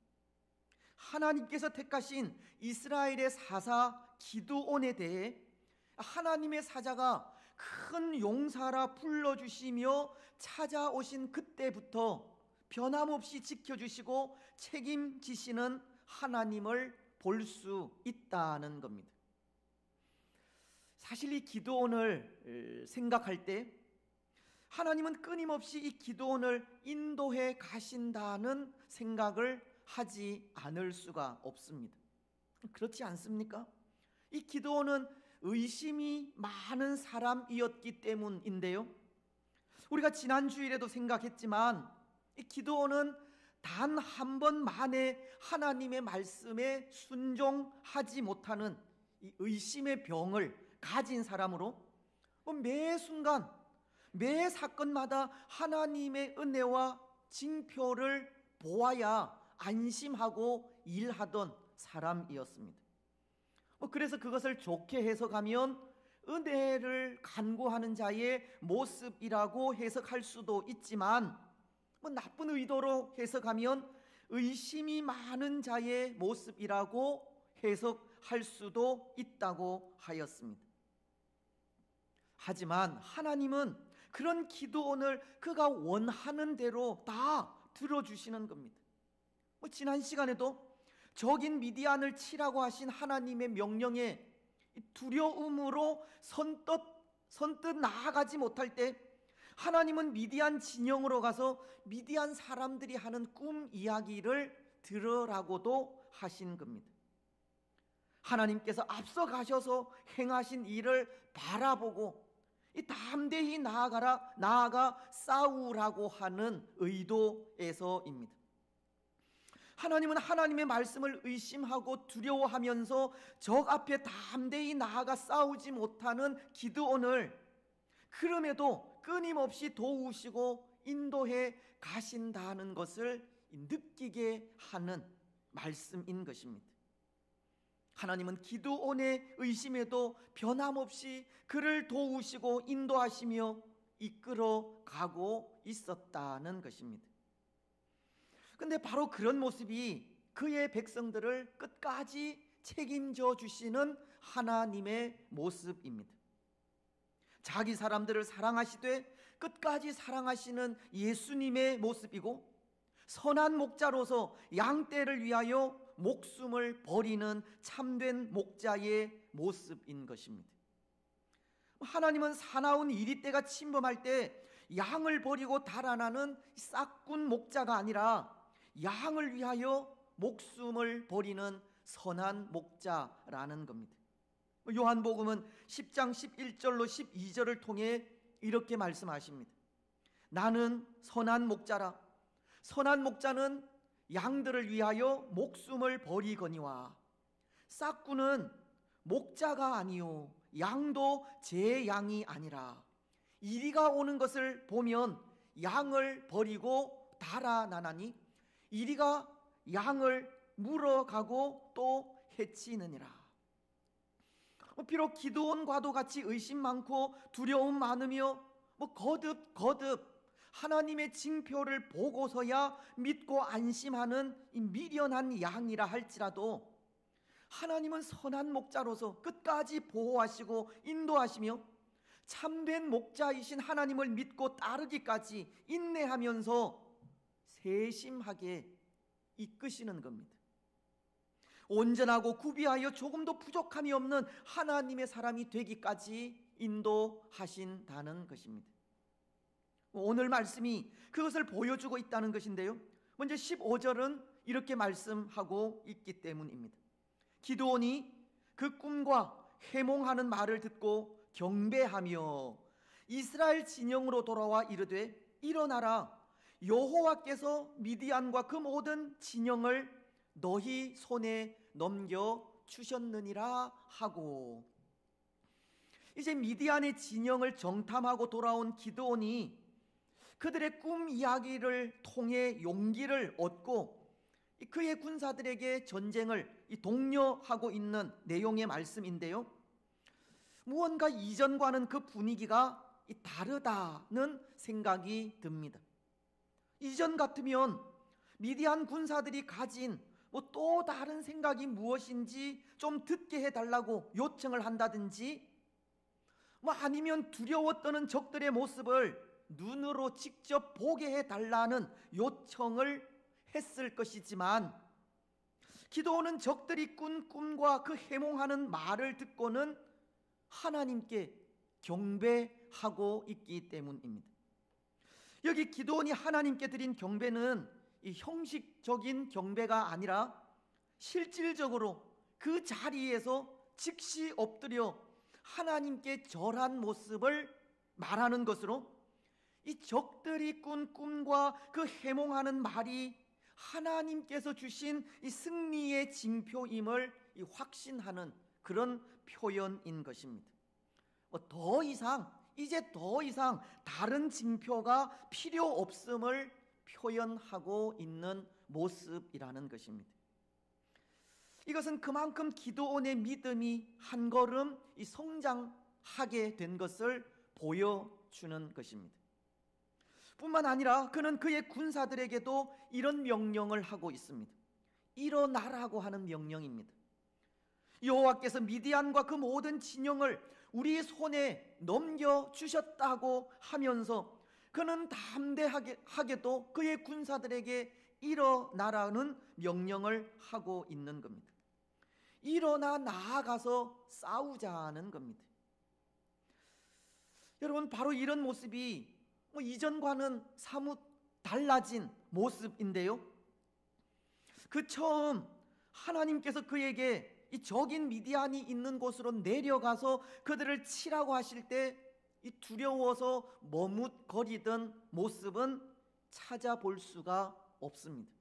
하나님께서 택하신 이스라엘의 사사 기드온에 대해 하나님의 사자가 큰 용사라 불러주시며 찾아오신 그때부터 변함없이 지켜주시고 책임지시는 하나님을 볼 수 있다는 겁니다. 사실 이 기드온을 생각할 때 하나님은 끊임없이 이 기드온을 인도해 가신다는 생각을 하지 않을 수가 없습니다. 그렇지 않습니까? 이 기드온은 의심이 많은 사람이었기 때문인데요, 우리가 지난 주일에도 생각했지만 이 기드온은 단 한 번만에 하나님의 말씀에 순종하지 못하는 이 의심의 병을 가진 사람으로 매 순간 매 사건마다 하나님의 은혜와 징표를 보아야 안심하고 일하던 사람이었습니다. 그래서 그것을 좋게 해석하면 은혜를 간구하는 자의 모습이라고 해석할 수도 있지만 나쁜 의도로 해석하면 의심이 많은 자의 모습이라고 해석할 수도 있다고 하였습니다. 하지만 하나님은 그런 기도원을 그가 원하는 대로 다 들어주시는 겁니다. 지난 시간에도 적인 미디안을 치라고 하신 하나님의 명령에 두려움으로 선뜻 나아가지 못할 때 하나님은 미디안 진영으로 가서 미디안 사람들이 하는 꿈 이야기를 들으라고도 하신 겁니다. 하나님께서 앞서 가셔서 행하신 일을 바라보고 담대히 나아가 싸우라고 하는 의도에서입니다. 하나님은 하나님의 말씀을 의심하고 두려워하면서 적 앞에 담대히 나아가 싸우지 못하는 기드온을 그럼에도 끊임없이 도우시고 인도해 가신다는 것을 느끼게 하는 말씀인 것입니다. 하나님은 기드온의 의심에도 변함없이 그를 도우시고 인도하시며 이끌어 가고 있었다는 것입니다. 근데 바로 그런 모습이 그의 백성들을 끝까지 책임져 주시는 하나님의 모습입니다. 자기 사람들을 사랑하시되 끝까지 사랑하시는 예수님의 모습이고, 선한 목자로서 양떼를 위하여 목숨을 버리는 참된 목자의 모습인 것입니다. 하나님은 사나운 이리떼가 침범할 때 양을 버리고 달아나는 싹군 목자가 아니라 양을 위하여 목숨을 버리는 선한 목자라는 겁니다. 요한복음은 10장 11절로 12절을 통해 이렇게 말씀하십니다. 나는 선한 목자라. 선한 목자는 양들을 위하여 목숨을 버리거니와 싹군은 목자가 아니요 양도 제 양이 아니라 이리가 오는 것을 보면 양을 버리고 달아나나니 이리가 양을 물어가고 또 해치느니라. 비록 기드온과도 같이 의심 많고 두려움 많으며 거듭 하나님의 징표를 보고서야 믿고 안심하는 이 미련한 양이라 할지라도 하나님은 선한 목자로서 끝까지 보호하시고 인도하시며 참된 목자이신 하나님을 믿고 따르기까지 인내하면서 세심하게 이끄시는 겁니다. 온전하고 구비하여 조금도 부족함이 없는 하나님의 사람이 되기까지 인도하신다는 것입니다. 오늘 말씀이 그것을 보여주고 있다는 것인데요, 먼저 15절은 이렇게 말씀하고 있기 때문입니다. 기드온이 그 꿈과 해몽하는 말을 듣고 경배하며 이스라엘 진영으로 돌아와 이르되 일어나라, 여호와께서 미디안과 그 모든 진영을 너희 손에 넘겨 주셨느니라 하고, 이제 미디안의 진영을 정탐하고 돌아온 기드온이 그들의 꿈 이야기를 통해 용기를 얻고 그의 군사들에게 전쟁을 독려하고 있는 내용의 말씀인데요, 무언가 이전과는 그 분위기가 다르다는 생각이 듭니다. 이전 같으면 미디안 군사들이 가진 또 다른 생각이 무엇인지 좀 듣게 해달라고 요청을 한다든지, 아니면 두려워 떠는 적들의 모습을 눈으로 직접 보게 해달라는 요청을 했을 것이지만, 기드온은 적들이 꾼 꿈과 그 해몽하는 말을 듣고는 하나님께 경배하고 있기 때문입니다. 여기 기드온이 하나님께 드린 경배는 이 형식적인 경배가 아니라 실질적으로 그 자리에서 즉시 엎드려 하나님께 절한 모습을 말하는 것으로, 이 적들이 꾼 꿈과 그 해몽하는 말이 하나님께서 주신 이 승리의 징표임을 확신하는 그런 표현인 것입니다. 이제 더 이상 다른 징표가 필요 없음을 표현하고 있는 모습이라는 것입니다. 이것은 그만큼 기드온의 믿음이 한 걸음 성장하게 된 것을 보여주는 것입니다. 뿐만 아니라 그는 그의 군사들에게도 이런 명령을 하고 있습니다. 일어나라고 하는 명령입니다. 여호와께서 미디안과 그 모든 진영을 우리 손에 넘겨주셨다고 하면서 그는 담대하게도 그의 군사들에게 일어나라는 명령을 하고 있는 겁니다. 일어나 나아가서 싸우자는 겁니다. 여러분, 바로 이런 모습이 이전과는 사뭇 달라진 모습인데요, 그 처음 하나님께서 그에게 이 적인 미디안이 있는 곳으로 내려가서 그들을 치라고 하실 때 이 두려워서 머뭇거리던 모습은 찾아볼 수가 없습니다.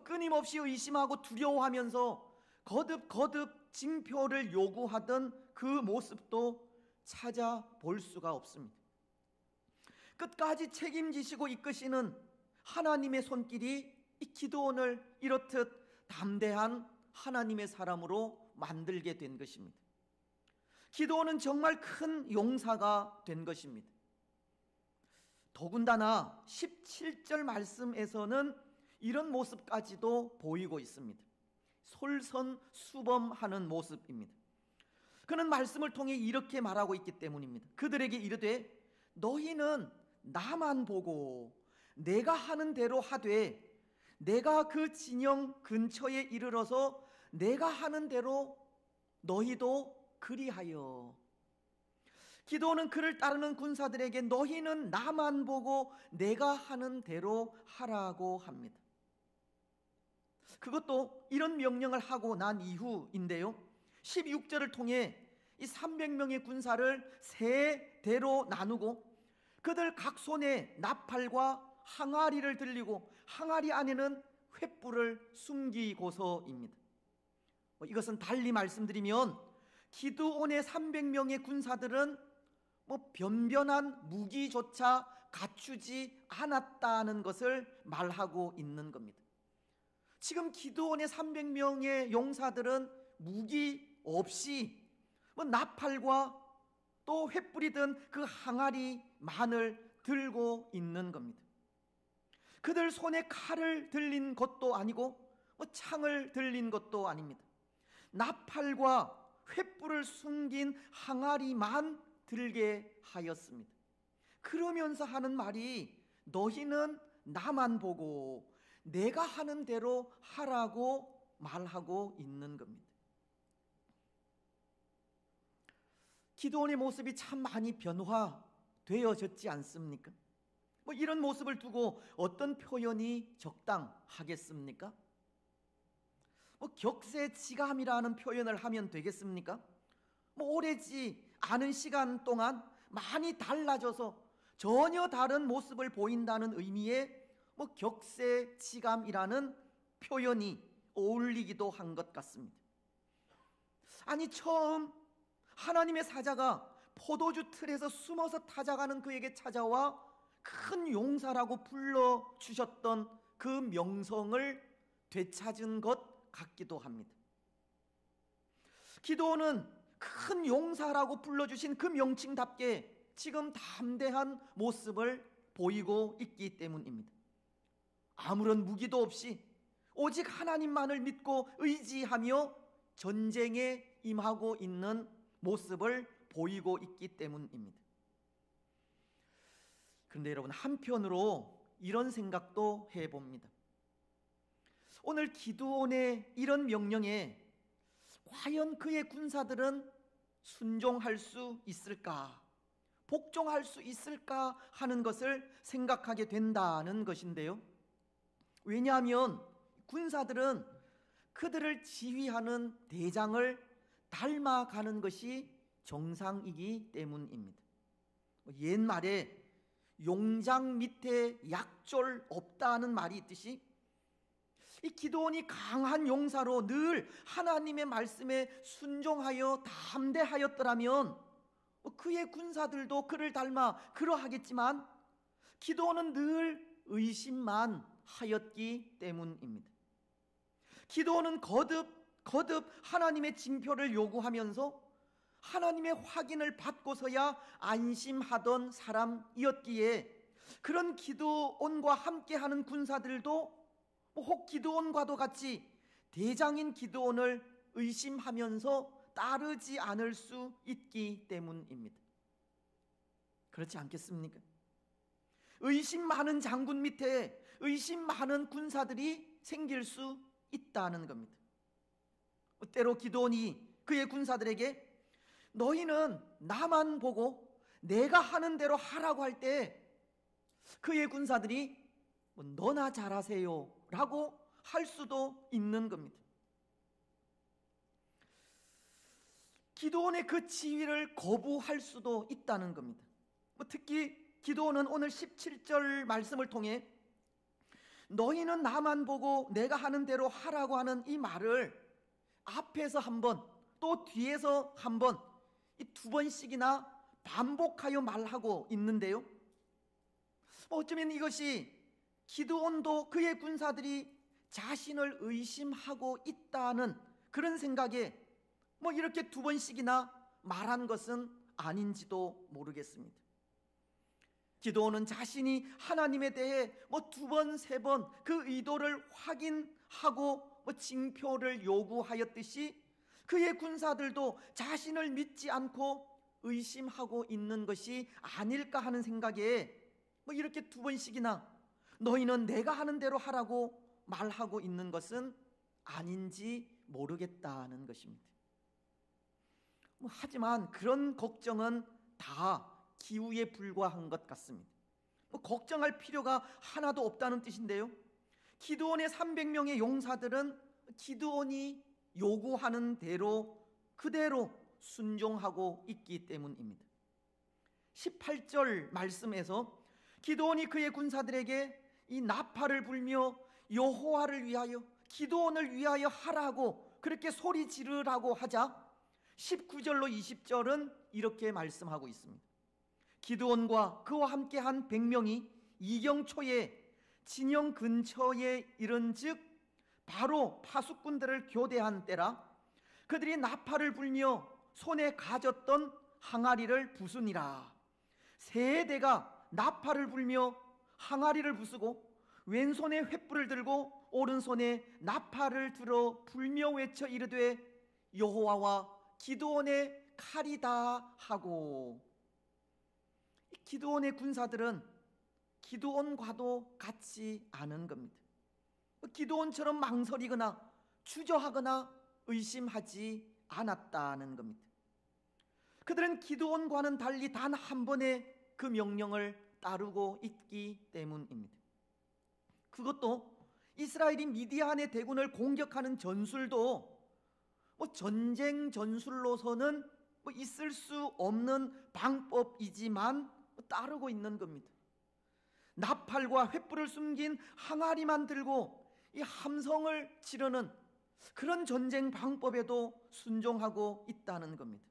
끊임없이 의심하고 두려워하면서 거듭 징표를 요구하던 그 모습도 찾아볼 수가 없습니다. 끝까지 책임지시고 이끄시는 하나님의 손길이 이 기드온을 이렇듯 담대한 하나님의 사람으로 만들게 된 것입니다. 기드온은 정말 큰 용사가 된 것입니다. 더군다나 17절 말씀에서는 이런 모습까지도 보이고 있습니다. 솔선수범하는 모습입니다. 그는 말씀을 통해 이렇게 말하고 있기 때문입니다. 그들에게 이르되 너희는 나만 보고 내가 하는 대로 하되 내가 그 진영 근처에 이르러서 내가 하는 대로 너희도 그리하여. 기드온은 그를 따르는 군사들에게 너희는 나만 보고 내가 하는 대로 하라고 합니다. 그것도 이런 명령을 하고 난 이후인데요, 16절을 통해 이 300명의 군사를 세 대로 나누고 그들 각 손에 나팔과 항아리를 들리고 항아리 안에는 횃불을 숨기고서입니다. 이것은 달리 말씀드리면 기드온의 300명의 군사들은 변변한 무기조차 갖추지 않았다는 것을 말하고 있는 겁니다. 지금 기드온의 300명의 용사들은 무기 없이 나팔과 또 횃불이 든 그 항아리만을 들고 있는 겁니다. 그들 손에 칼을 들린 것도 아니고 창을 들린 것도 아닙니다. 나팔과 횃불을 숨긴 항아리만 들게 하였습니다. 그러면서 하는 말이 너희는 나만 보고 내가 하는 대로 하라고 말하고 있는 겁니다. 기드온의 모습이 참 많이 변화되어졌지 않습니까? 이런 모습을 두고 어떤 표현이 적당하겠습니까? 격세지감이라는 표현을 하면 되겠습니까? 오래지 않은 시간 동안 많이 달라져서 전혀 다른 모습을 보인다는 의미의 격세지감이라는 표현이 어울리기도 한 것 같습니다. 아니, 처음 하나님의 사자가 포도주 틀에서 숨어서 타작하는 그에게 찾아와 큰 용사라고 불러주셨던 그 명성을 되찾은 것 같기도 합니다. 기드온은 큰 용사라고 불러주신 그 명칭답게 지금 담대한 모습을 보이고 있기 때문입니다. 아무런 무기도 없이 오직 하나님만을 믿고 의지하며 전쟁에 임하고 있는 모습을 보이고 있기 때문입니다. 그런데 여러분, 한편으로 이런 생각도 해봅니다. 오늘 기드온의 이런 명령에 과연 그의 군사들은 순종할 수 있을까, 복종할 수 있을까 하는 것을 생각하게 된다는 것인데요. 왜냐하면 군사들은 그들을 지휘하는 대장을 닮아가는 것이 정상이기 때문입니다. 옛말에 용장 밑에 약졸 없다는 말이 있듯이 이 기드온이 강한 용사로 늘 하나님의 말씀에 순종하여 담대하였더라면 그의 군사들도 그를 닮아 그러하겠지만 기드온은 늘 의심만 하였기 때문입니다. 기드온은 거듭 하나님의 징표를 요구하면서 하나님의 확인을 받고서야 안심하던 사람이었기에 그런 기드온과 함께하는 군사들도 혹 기드온과도 같이 대장인 기드온을 의심하면서 따르지 않을 수 있기 때문입니다. 그렇지 않겠습니까? 의심 많은 장군 밑에 의심 많은 군사들이 생길 수 있다는 겁니다. 때로 기드온이 그의 군사들에게 너희는 나만 보고 내가 하는 대로 하라고 할 때 그의 군사들이 너나 잘하세요 라고 할 수도 있는 겁니다. 기드온의 그 지위를 거부할 수도 있다는 겁니다. 특히 기드온은 오늘 17절 말씀을 통해 너희는 나만 보고 내가 하는 대로 하라고 하는 이 말을 앞에서 한 번 또 뒤에서 한 번 이 두 번씩이나 반복하여 말하고 있는데요. 어쩌면 이것이 기드온도 그의 군사들이 자신을 의심하고 있다는 그런 생각에 이렇게 두 번씩이나 말한 것은 아닌지도 모르겠습니다. 기드온은 자신이 하나님에 대해 두 번, 세 번 그 의도를 확인하고 징표를 요구하였듯이 그의 군사들도 자신을 믿지 않고 의심하고 있는 것이 아닐까 하는 생각에 이렇게 두 번씩이나 너희는 내가 하는 대로 하라고 말하고 있는 것은 아닌지 모르겠다는 것입니다. 하지만 그런 걱정은 다 기우에 불과한 것 같습니다. 걱정할 필요가 하나도 없다는 뜻인데요. 기드온의 300명의 용사들은 기드온이 요구하는 대로 그대로 순종하고 있기 때문입니다. 18절 말씀에서 기드온이 그의 군사들에게 이 나팔을 불며 여호와를 위하여 기드온을 위하여 하라고 그렇게 소리 지르라고 하자 19절로 20절은 이렇게 말씀하고 있습니다. 기드온과 그와 함께한 100명이 이경초에 진영 근처에 이른즉 바로 파수꾼들을 교대한 때라. 그들이 나팔을 불며 손에 가졌던 항아리를 부수니라. 세대가 나팔을 불며 항아리를 부수고 왼손에 횃불을 들고 오른손에 나팔을 들어 불며 외쳐 이르되 여호와와 기드온의 칼이다 하고. 기드온의 군사들은 기드온과도 같지 않은 겁니다. 기드온처럼 망설이거나 주저하거나 의심하지 않았다는 겁니다. 그들은 기드온과는 달리 단 한 번의 그 명령을 따르고 있기 때문입니다. 그것도 이스라엘이 미디안의 대군을 공격하는 전술도 전쟁 전술로서는 있을 수 없는 방법이지만 따르고 있는 겁니다. 나팔과 횃불을 숨긴 항아리만 들고 이 함성을 지르는 그런 전쟁 방법에도 순종하고 있다는 겁니다.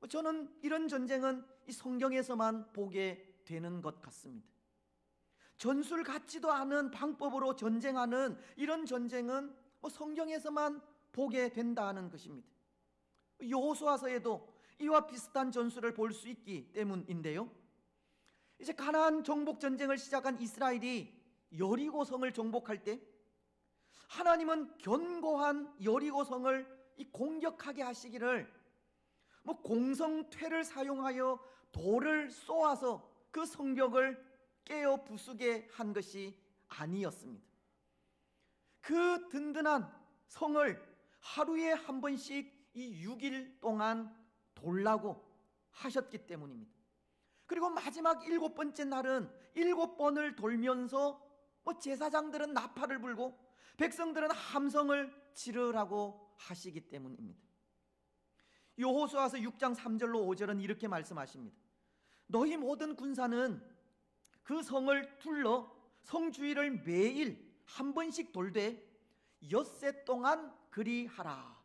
저는 이런 전쟁은 이 성경에서만 보게 되는 것 같습니다. 전술 같지도 않은 방법으로 전쟁하는 이런 전쟁은 성경에서만 보게 된다는 것입니다. 여호수아서에도 이와 비슷한 전술을 볼 수 있기 때문인데요. 이제 가나안 정복 전쟁을 시작한 이스라엘이 여리고성을 정복할 때 하나님은 견고한 여리고성을 공격하게 하시기를 공성퇴를 사용하여 돌을 쏘아서 그 성벽을 깨어 부수게 한 것이 아니었습니다. 그 든든한 성을 하루에 한 번씩 이 6일 동안 돌라고 하셨기 때문입니다. 그리고 마지막 7번째 날은 7번을 돌면서 제사장들은 나팔을 불고 백성들은 함성을 지르라고 하시기 때문입니다. 여호수아서 6장 3절로 5절은 이렇게 말씀하십니다. 너희 모든 군사는 그 성을 둘러 성 주위를 매일 한 번씩 돌되 엿새 동안 그리하라.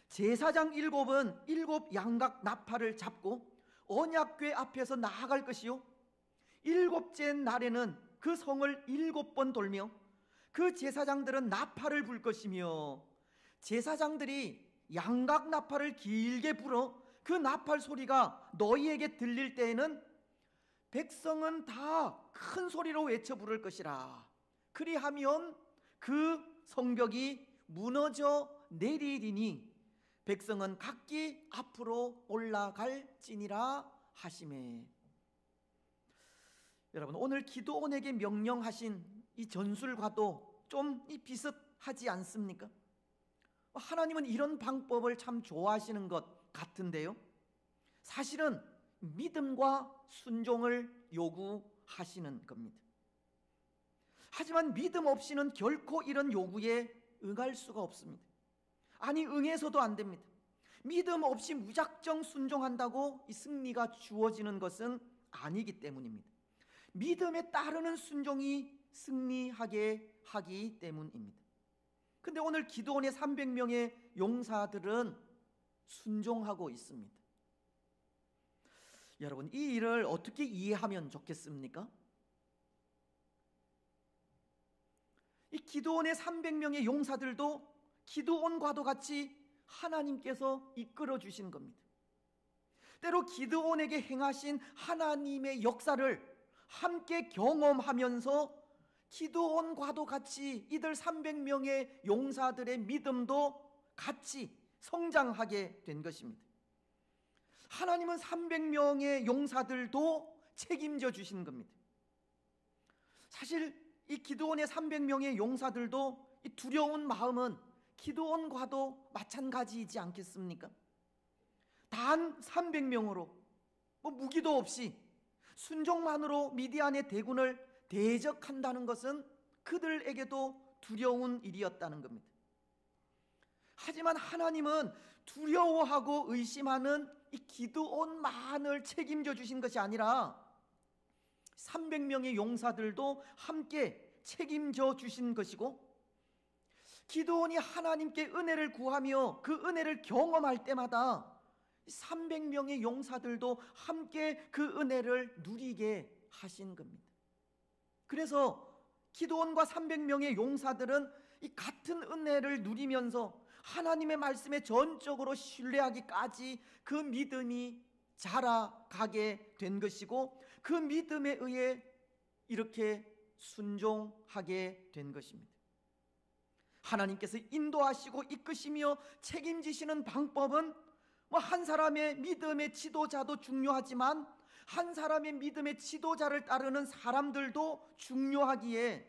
제사장 7은 7 양각 나팔을 잡고 언약궤 앞에서 나아갈 것이요 7째 날에는 그 성을 7번 돌며 그 제사장들은 나팔을 불 것이며 제사장들이 양각 나팔을 길게 불어 그 나팔 소리가 너희에게 들릴 때에는 백성은 다 큰 소리로 외쳐 부를 것이라. 그리하면 그 성벽이 무너져 내리리니 백성은 각기 앞으로 올라갈지니라 하시매. 여러분, 오늘 기드온에게 명령하신 이 전술과도 좀 비슷하지 않습니까? 하나님은 이런 방법을 참 좋아하시는 것 같은데요. 사실은 믿음과 순종을 요구하시는 겁니다. 하지만 믿음 없이는 결코 이런 요구에 응할 수가 없습니다. 아니, 응해서도 안 됩니다. 믿음 없이 무작정 순종한다고 이 승리가 주어지는 것은 아니기 때문입니다. 믿음에 따르는 순종이 승리하게 하기 때문입니다. 근데 오늘 기드온의 300명의 용사들은 순종하고 있습니다. 여러분, 이 일을 어떻게 이해하면 좋겠습니까? 이 기드온의 300명의 용사들도 기드온과도 같이 하나님께서 이끌어 주신 겁니다. 때로 기드온에게 행하신 하나님의 역사를 함께 경험하면서 기드온과도 같이 이들 300명의 용사들의 믿음도 같이 성장하게 된 것입니다. 하나님은 300명의 용사들도 책임져 주신 겁니다. 사실 이 기드온의 300명의 용사들도 이 두려운 마음은 기드온과도 마찬가지이지 않겠습니까? 단 300명으로 무기도 없이 순종만으로 미디안의 대군을 대적한다는 것은 그들에게도 두려운 일이었다는 겁니다. 하지만 하나님은 두려워하고 의심하는 이 기드온만을 책임져 주신 것이 아니라 300명의 용사들도 함께 책임져 주신 것이고, 기드온이 하나님께 은혜를 구하며 그 은혜를 경험할 때마다 300명의 용사들도 함께 그 은혜를 누리게 하신 겁니다. 그래서 기드온과 300명의 용사들은 이 같은 은혜를 누리면서 하나님의 말씀에 전적으로 신뢰하기까지 그 믿음이 자라가게 된 것이고, 그 믿음에 의해 이렇게 순종하게 된 것입니다. 하나님께서 인도하시고 이끄시며 책임지시는 방법은 한 사람의 믿음의 지도자도 중요하지만 한 사람의 믿음의 지도자를 따르는 사람들도 중요하기에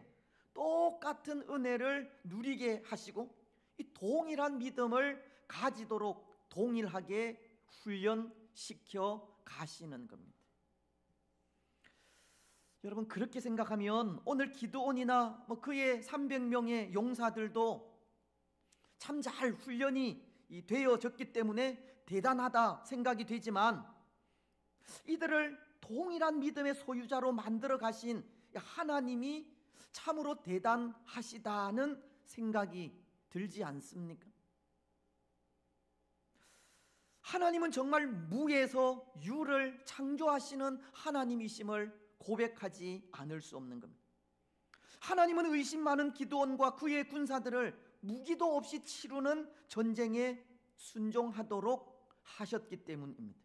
똑같은 은혜를 누리게 하시고 이 동일한 믿음을 가지도록 동일하게 훈련시켜 가시는 겁니다. 여러분, 그렇게 생각하면 오늘 기드온이나 그의 300명의 용사들도 참 잘 훈련이 되어졌기 때문에 대단하다 생각이 되지만, 이들을 동일한 믿음의 소유자로 만들어 가신 하나님이 참으로 대단하시다는 생각이 들지 않습니까? 하나님은 정말 무에서 유를 창조하시는 하나님이심을 고백하지 않을 수 없는 겁니다. 하나님은 의심 많은 기드온과 그의 군사들을 무기도 없이 치르는 전쟁에 순종하도록 하셨기 때문입니다.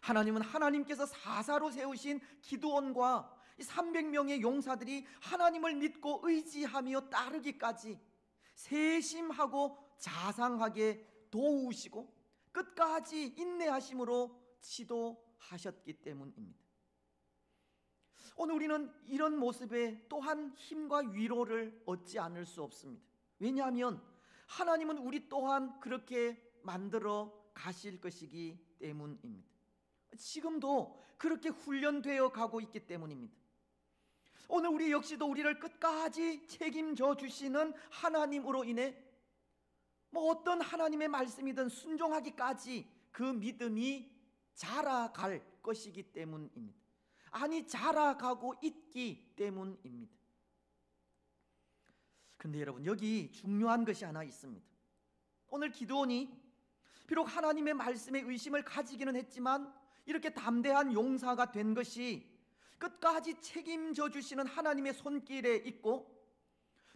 하나님은 하나님께서 사사로 세우신 기드온과 300명의 용사들이 하나님을 믿고 의지하며 따르기까지 세심하고 자상하게 도우시고 끝까지 인내하심으로 지도하셨기 때문입니다. 오늘 우리는 이런 모습에 또한 힘과 위로를 얻지 않을 수 없습니다. 왜냐하면 하나님은 우리 또한 그렇게 만들어 가실 것이기 때문입니다. 지금도 그렇게 훈련되어 가고 있기 때문입니다. 오늘 우리 역시도 우리를 끝까지 책임져 주시는 하나님으로 인해 어떤 하나님의 말씀이든 순종하기까지 그 믿음이 자라갈 것이기 때문입니다. 아니, 자라가고 있기 때문입니다. 그런데 여러분, 여기 중요한 것이 하나 있습니다. 오늘 기드온이 비록 하나님의 말씀에 의심을 가지기는 했지만 이렇게 담대한 용사가 된 것이 끝까지 책임져 주시는 하나님의 손길에 있고,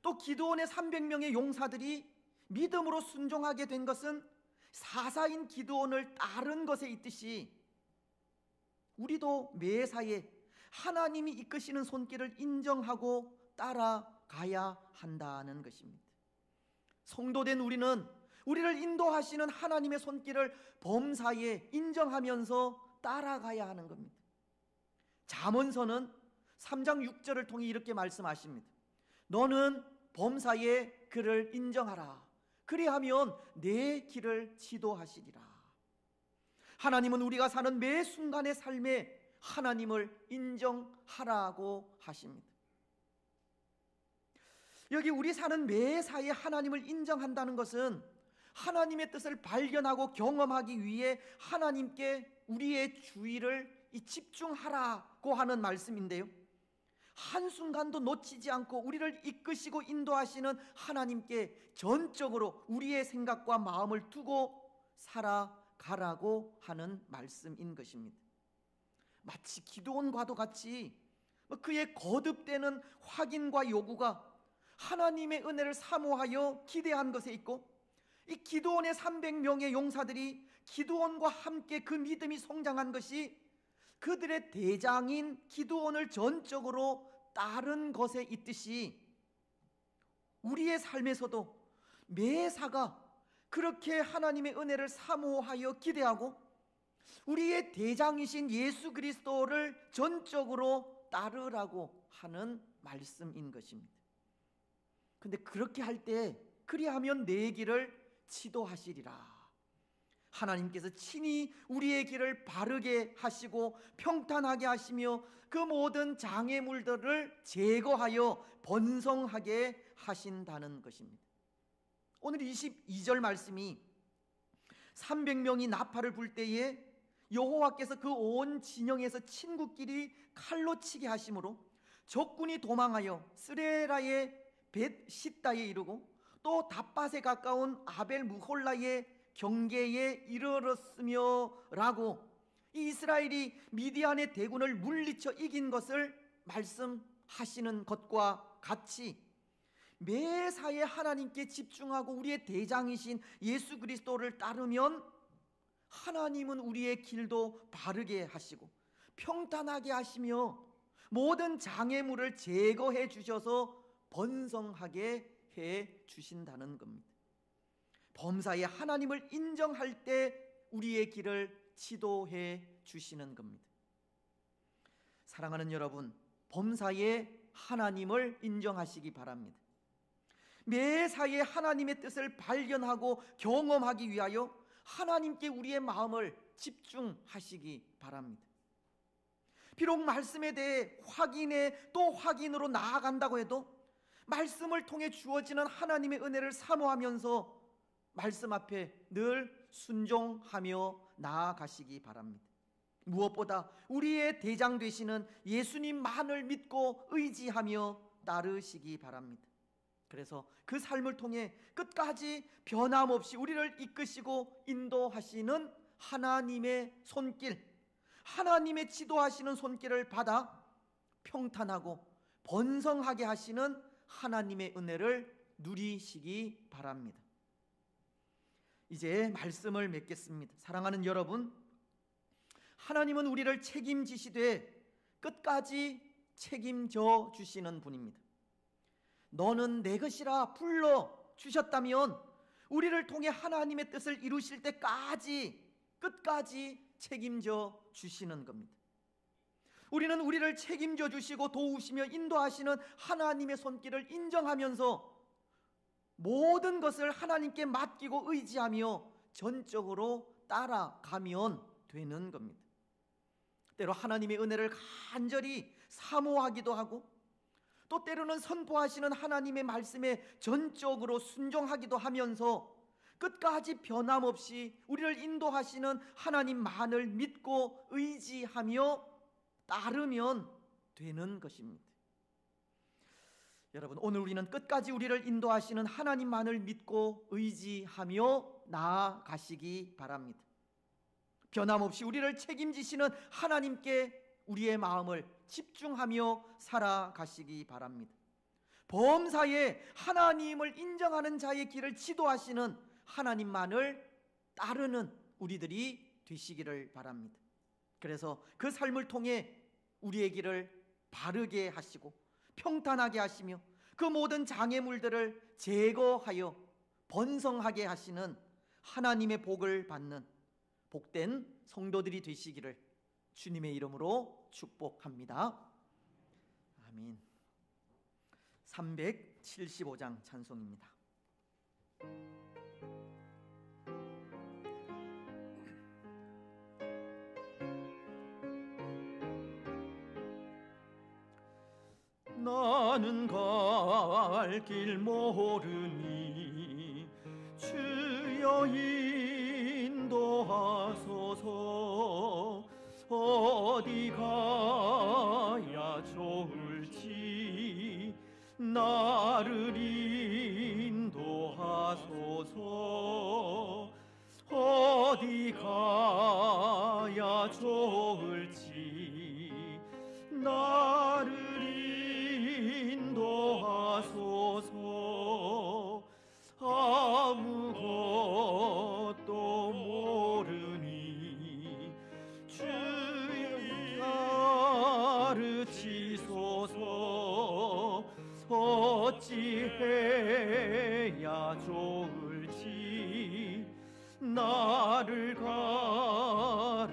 또 기드온의 300명의 용사들이 믿음으로 순종하게 된 것은 사사인 기드온을 따른 것에 있듯이 우리도 매사에 하나님이 이끄시는 손길을 인정하고 따라가야 한다는 것입니다. 성도된 우리는 우리를 인도하시는 하나님의 손길을 범사에 인정하면서 따라가야 하는 겁니다. 잠언서는 3장 6절을 통해 이렇게 말씀하십니다. 너는 범사에 그를 인정하라. 그리하면 내 길을 지도하시리라. 하나님은 우리가 사는 매 순간의 삶에 하나님을 인정하라고 하십니다. 여기 우리 사는 매사에 하나님을 인정한다는 것은 하나님의 뜻을 발견하고 경험하기 위해 하나님께 우리의 주의를 집중하라고 하는 말씀인데요, 한순간도 놓치지 않고 우리를 이끄시고 인도하시는 하나님께 전적으로 우리의 생각과 마음을 두고 살아가라고 하는 말씀인 것입니다. 마치 기드온과도 같이 그의 거듭되는 확인과 요구가 하나님의 은혜를 사모하여 기대한 것에 있고, 이 기드온의 300명의 용사들이 기드온과 함께 그 믿음이 성장한 것이 그들의 대장인 기드온을 전적으로 따른 것에 있듯이 우리의 삶에서도 매사가 그렇게 하나님의 은혜를 사모하여 기대하고 우리의 대장이신 예수 그리스도를 전적으로 따르라고 하는 말씀인 것입니다. 근데 그렇게 할 때 그리하면 내 길을 지도하시리라. 하나님께서 친히 우리의 길을 바르게 하시고 평탄하게 하시며 그 모든 장애물들을 제거하여 번성하게 하신다는 것입니다. 오늘 22절 말씀이 300명이 나팔을 불 때에 여호와께서 그 온 진영에서 친구끼리 칼로 치게 하심으로 적군이 도망하여 스레라의 벳시다에 이르고 또 답밭에 가까운 아벨 무홀라의 경계에 이르렀으며 라고 이 이스라엘이 미디안의 대군을 물리쳐 이긴 것을 말씀하시는 것과 같이 매사에 하나님께 집중하고 우리의 대장이신 예수 그리스도를 따르면 하나님은 우리의 길도 바르게 하시고 평탄하게 하시며 모든 장애물을 제거해 주셔서 번성하게 해 주신다는 겁니다. 범사에 하나님을 인정할 때 우리의 길을 지도해 주시는 겁니다. 사랑하는 여러분, 범사에 하나님을 인정하시기 바랍니다. 매사에 하나님의 뜻을 발견하고 경험하기 위하여 하나님께 우리의 마음을 집중하시기 바랍니다. 비록 말씀에 대해 확인에 또 확인으로 나아간다고 해도 말씀을 통해 주어지는 하나님의 은혜를 사모하면서 말씀 앞에 늘 순종하며 나아가시기 바랍니다. 무엇보다 우리의 대장 되시는 예수님만을 믿고 의지하며 따르시기 바랍니다. 그래서 그 삶을 통해 끝까지 변함없이 우리를 이끄시고 인도하시는 하나님의 손길, 하나님의 지도하시는 손길을 받아 평탄하고 번성하게 하시는 하나님의 은혜를 누리시기 바랍니다. 이제 말씀을 맺겠습니다. 사랑하는 여러분, 하나님은 우리를 책임지시되 끝까지 책임져 주시는 분입니다. 너는 내 것이라 불러 주셨다면 우리를 통해 하나님의 뜻을 이루실 때까지 끝까지 책임져 주시는 겁니다. 우리는 우리를 책임져 주시고 도우시며 인도하시는 하나님의 손길을 인정하면서 모든 것을 하나님께 맡기고 의지하며 전적으로 따라가면 되는 겁니다. 때로 하나님의 은혜를 간절히 사모하기도 하고 또 때로는 선포하시는 하나님의 말씀에 전적으로 순종하기도 하면서 끝까지 변함없이 우리를 인도하시는 하나님만을 믿고 의지하며 따르면 되는 것입니다. 여러분, 오늘 우리는 끝까지 우리를 인도하시는 하나님만을 믿고 의지하며 나아가시기 바랍니다. 변함없이 우리를 책임지시는 하나님께 우리의 마음을 집중하며 살아가시기 바랍니다. 범사에 하나님을 인정하는 자의 길을 지도하시는 하나님만을 따르는 우리들이 되시기를 바랍니다. 그래서 그 삶을 통해 우리의 길을 바르게 하시고 평탄하게 하시며 그 모든 장애물들을 제거하여 번성하게 하시는 하나님의 복을 받는 복된 성도들이 되시기를 주님의 이름으로 축복합니다. 아멘. 375장 찬송입니다. 나는 갈 길 모르니 주여 인도하소서. 어디 가야 좋을지 나를 인도하소서. 어디 가야 좋을지 나를 인도하소서. 아무것도 모르니 주여 가르치소서. 어찌해야 좋을지 나를 가르치소서.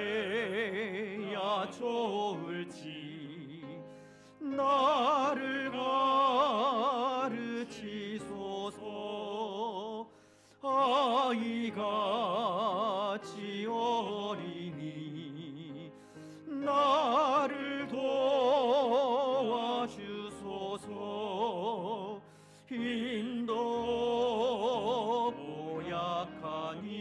어찌해야 좋을지 나를 가르치소서. 아이같이 어리니 나를 도와주소서. 힘도 고약하니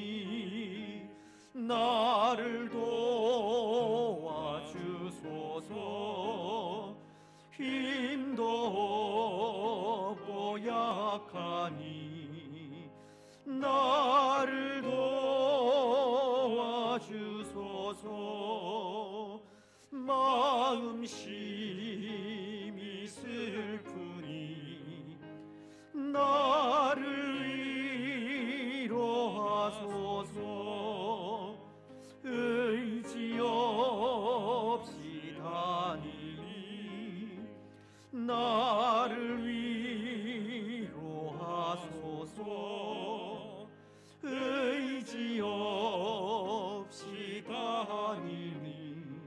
나를 도와주소서. 힘도 고약하니 나를 도와주소서. 마음심이 슬프니 나를 위로하소서. 의지 없이 다니니 나를 위로하소서. 의지 없이 다니니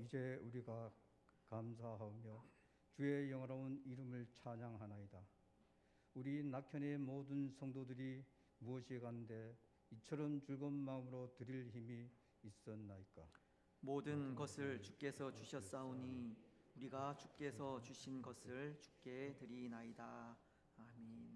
이제 우리가 감사하며 주의 영화로운 이름을 찬양하나이다. 우리 낙현의 모든 성도들이 무엇이 간데 이처럼 즐거운 마음으로 드릴 힘이 있었나이까. 모든 것을 주께서 주셨사오니 우리가 주께서 주신 것을 주께 드리나이다. 아멘.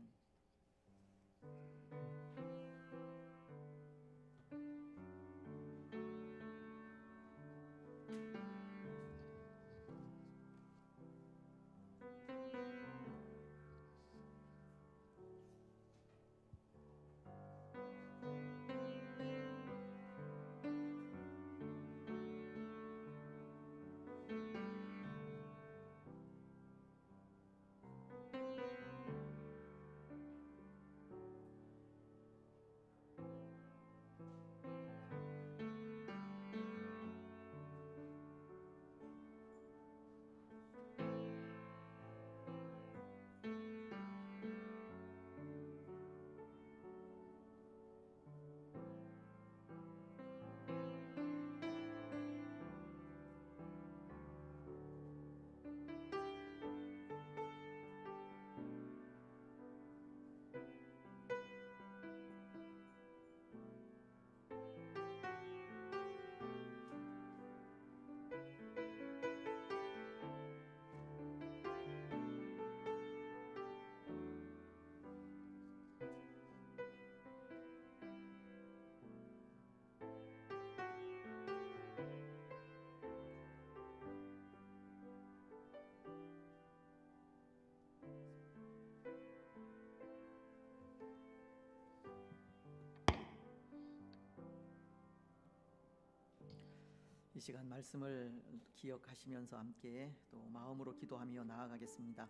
이 시간 말씀을 기억하시면서 함께 또 마음으로 기도하며 나아가겠습니다.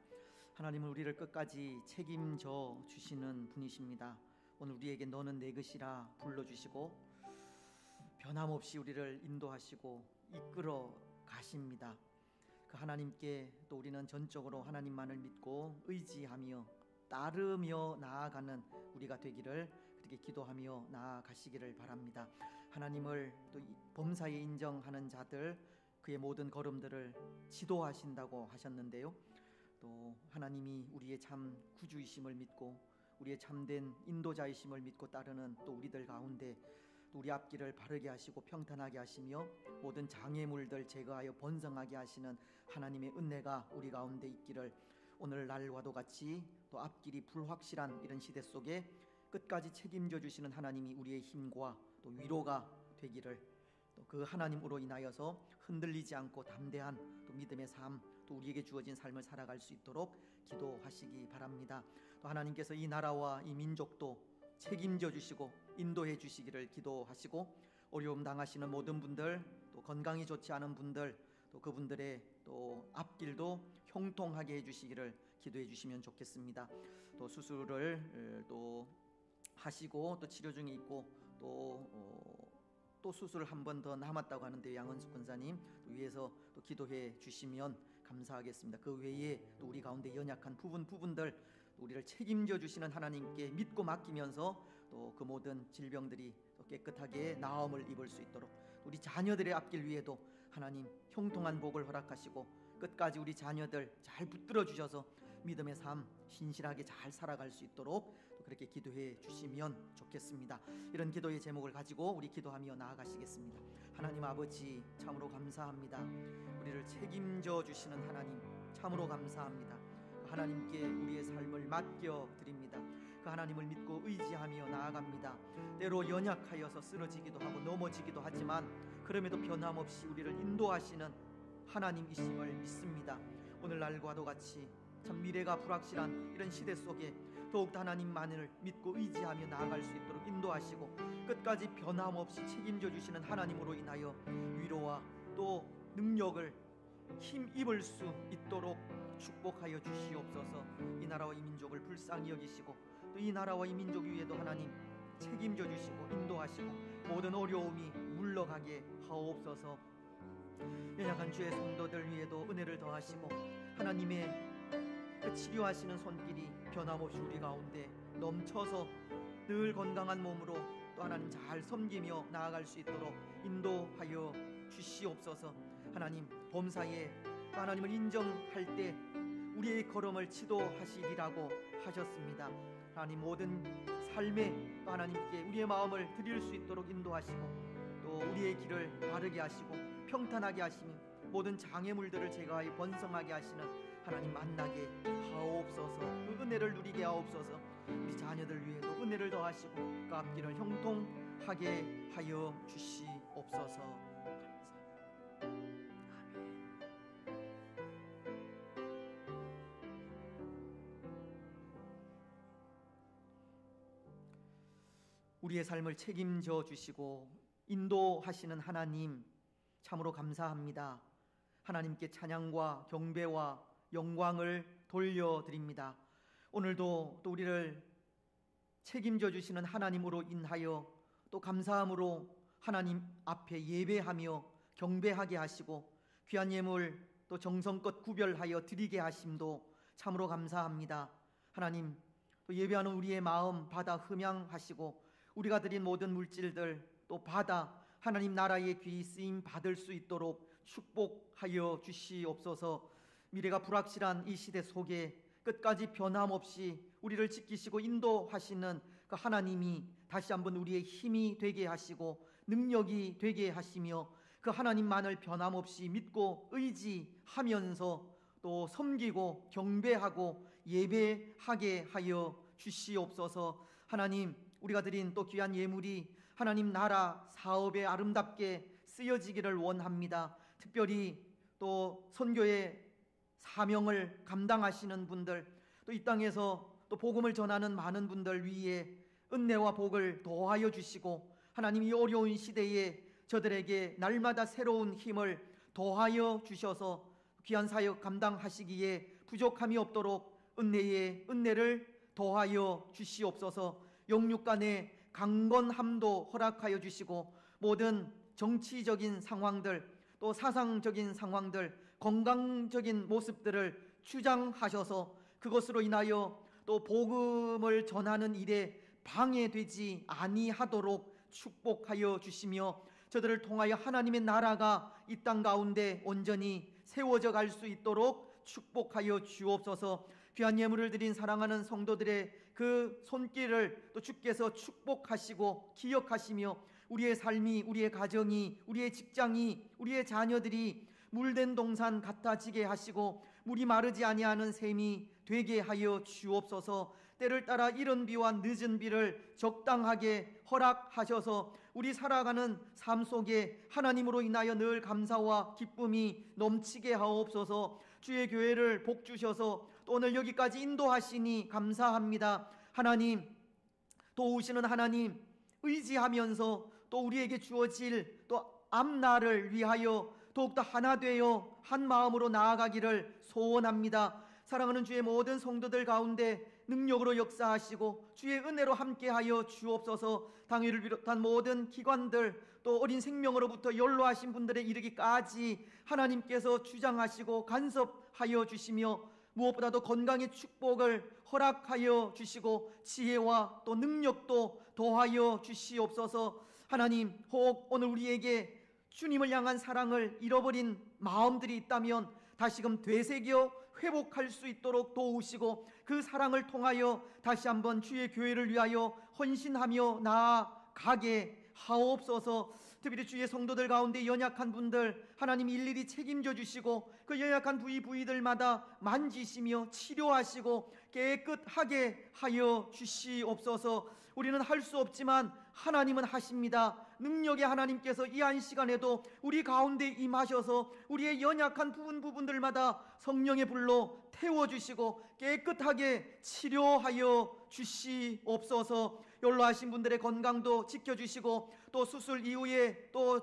하나님은 우리를 끝까지 책임져 주시는 분이십니다. 오늘 우리에게 너는 내 것이라 불러주시고 변함없이 우리를 인도하시고 이끌어 가십니다. 그 하나님께 또 우리는 전적으로 하나님만을 믿고 의지하며 따르며 나아가는 우리가 되기를 그렇게 기도하며 나아가시기를 바랍니다. 하나님을 또 범사에 인정하는 자들 그의 모든 걸음들을 지도하신다고 하셨는데요. 또 하나님이 우리의 참 구주이심을 믿고 우리의 참된 인도자이심을 믿고 따르는 또 우리들 가운데 또 우리 앞길을 바르게 하시고 평탄하게 하시며 모든 장애물들 제거하여 번성하게 하시는 하나님의 은혜가 우리 가운데 있기를 오늘 날과도 같이 또 앞길이 불확실한 이런 시대 속에 끝까지 책임져 주시는 하나님이 우리의 힘과 또 위로가 되기를 또 그 하나님으로 인하여서 흔들리지 않고 담대한 또 믿음의 삶 또 우리에게 주어진 삶을 살아갈 수 있도록 기도하시기 바랍니다. 또 하나님께서 이 나라와 이 민족도 책임져 주시고 인도해 주시기를 기도하시고 어려움 당하시는 모든 분들 또 건강이 좋지 않은 분들 또 그분들의 또 앞길도 형통하게 해 주시기를 기도해 주시면 좋겠습니다. 또 수술을 또 하시고 또 치료 중에 있고 또 수술 한 번 더 남았다고 하는데 양은숙 권사님 위해서 또 기도해 주시면 감사하겠습니다. 그 외에 또 우리 가운데 연약한 부분들 우리를 책임져 주시는 하나님께 믿고 맡기면서 또 그 모든 질병들이 또 깨끗하게 나음을 입을 수 있도록 우리 자녀들의 앞길 위에도 하나님 형통한 복을 허락하시고 끝까지 우리 자녀들 잘 붙들어 주셔서 믿음의 삶 신실하게 잘 살아갈 수 있도록 또 그렇게 기도해 주시면 좋겠습니다. 이런 기도의 제목을 가지고 우리 기도하며 나아가시겠습니다. 하나님 아버지 참으로 감사합니다. 우리를 책임져 주시는 하나님 참으로 감사합니다. 하나님께 우리의 삶을 맡겨 드립니다. 그 하나님을 믿고 의지하며 나아갑니다. 때로 연약하여서 쓰러지기도 하고 넘어지기도 하지만 그럼에도 변함없이 우리를 인도하시는 하나님이심을 믿습니다. 오늘날과도 같이 참 미래가 불확실한 이런 시대 속에 더욱더 하나님만을 믿고 의지하며 나아갈 수 있도록 인도하시고 끝까지 변함없이 책임져 주시는 하나님으로 인하여 위로와 또 능력을 힘입을 수 있도록 축복하여 주시옵소서. 이 나라와 이 민족을 불쌍히 여기시고 또 이 나라와 이 민족 위에도 하나님 책임져 주시고 인도하시고 모든 어려움이 물러가게 하옵소서. 연약한 주의 성도들 위에도 은혜를 더하시고 하나님의 그 치료하시는 손길이 변함없이 우리 가운데 넘쳐서 늘 건강한 몸으로 또 하나님 잘 섬기며 나아갈 수 있도록 인도하여 주시옵소서. 하나님 범사에 하나님을 인정할 때 우리의 걸음을 지도하시리라고 하셨습니다. 하나님 모든 삶에 하나님께 우리의 마음을 드릴 수 있도록 인도하시고 또 우리의 길을 바르게 하시고 평탄하게 하시니 모든 장애물들을 제거하여 번성하게 하시는 하나님 만나게 하옵소서. 그 은혜를 누리게 하옵소서. 우리 자녀들 위에도 은혜를 더하시고 그 앞길을 형통하게 하여 주시옵소서. 우리의 삶을 책임져 주시고 인도하시는 하나님 참으로 감사합니다. 하나님께 찬양과 경배와 영광을 돌려드립니다. 오늘도 또 우리를 책임져 주시는 하나님으로 인하여 또 감사함으로 하나님 앞에 예배하며 경배하게 하시고 귀한 예물 또 정성껏 구별하여 드리게 하심도 참으로 감사합니다. 하나님 또 예배하는 우리의 마음 받아 흠양하시고 우리가 드린 모든 물질들 또 받아 하나님 나라의 귀히 쓰임 받을 수 있도록 축복하여 주시옵소서. 미래가 불확실한 이 시대 속에 끝까지 변함없이 우리를 지키시고 인도하시는 그 하나님이 다시 한번 우리의 힘이 되게 하시고 능력이 되게 하시며 그 하나님만을 변함없이 믿고 의지하면서 또 섬기고 경배하고 예배하게 하여 주시옵소서. 하나님 우리가 드린 또 귀한 예물이 하나님 나라 사업에 아름답게 쓰여지기를 원합니다. 특별히 또 선교의 사명을 감당하시는 분들 또 이 땅에서 또 복음을 전하는 많은 분들 위에 은혜와 복을 더하여 주시고 하나님 이 어려운 시대에 저들에게 날마다 새로운 힘을 더하여 주셔서 귀한 사역 감당하시기에 부족함이 없도록 은혜를 더하여 주시옵소서. 영육 간의 강건함도 허락하여 주시고 모든 정치적인 상황들 또 사상적인 상황들 건강적인 모습들을 주장하셔서 그것으로 인하여 또 복음을 전하는 일에 방해되지 아니하도록 축복하여 주시며 저들을 통하여 하나님의 나라가 이 땅 가운데 온전히 세워져 갈 수 있도록 축복하여 주옵소서. 귀한 예물을 드린 사랑하는 성도들의 그 손길을 또 주께서 축복하시고 기억하시며 우리의 삶이 우리의 가정이 우리의 직장이 우리의 자녀들이 물된 동산 같아지게 하시고 물이 마르지 아니하는 샘이 되게 하여 주옵소서. 때를 따라 이른 비와 늦은 비를 적당하게 허락하셔서 우리 살아가는 삶 속에 하나님으로 인하여 늘 감사와 기쁨이 넘치게 하옵소서. 주의 교회를 복 주셔서 또 오늘 여기까지 인도하시니 감사합니다. 하나님 도우시는 하나님 의지하면서 또 우리에게 주어질 또 앞날을 위하여 더욱더 하나 되어 한 마음으로 나아가기를 소원합니다. 사랑하는 주의 모든 성도들 가운데 능력으로 역사하시고 주의 은혜로 함께하여 주옵소서. 당회를 비롯한 모든 기관들 또 어린 생명으로부터 연로하신 분들에 이르기까지 하나님께서 주장하시고 간섭하여 주시며 무엇보다도 건강의 축복을 허락하여 주시고 지혜와 또 능력도 더하여 주시옵소서. 하나님 혹 오늘 우리에게 주님을 향한 사랑을 잃어버린 마음들이 있다면 다시금 되새겨 회복할 수 있도록 도우시고 그 사랑을 통하여 다시 한번 주의 교회를 위하여 헌신하며 나아가게 하옵소서. 특별히 주의 성도들 가운데 연약한 분들 하나님 일일이 책임져 주시고 그 연약한 부위들마다 만지시며 치료하시고 깨끗하게 하여 주시옵소서. 우리는 할 수 없지만 하나님은 하십니다. 능력의 하나님께서 이 한 시간에도 우리 가운데 임하셔서 우리의 연약한 부분들마다 성령의 불로 태워주시고 깨끗하게 치료하여 주시옵소서. 연로하신 분들의 건강도 지켜주시고 또 수술 이후에 또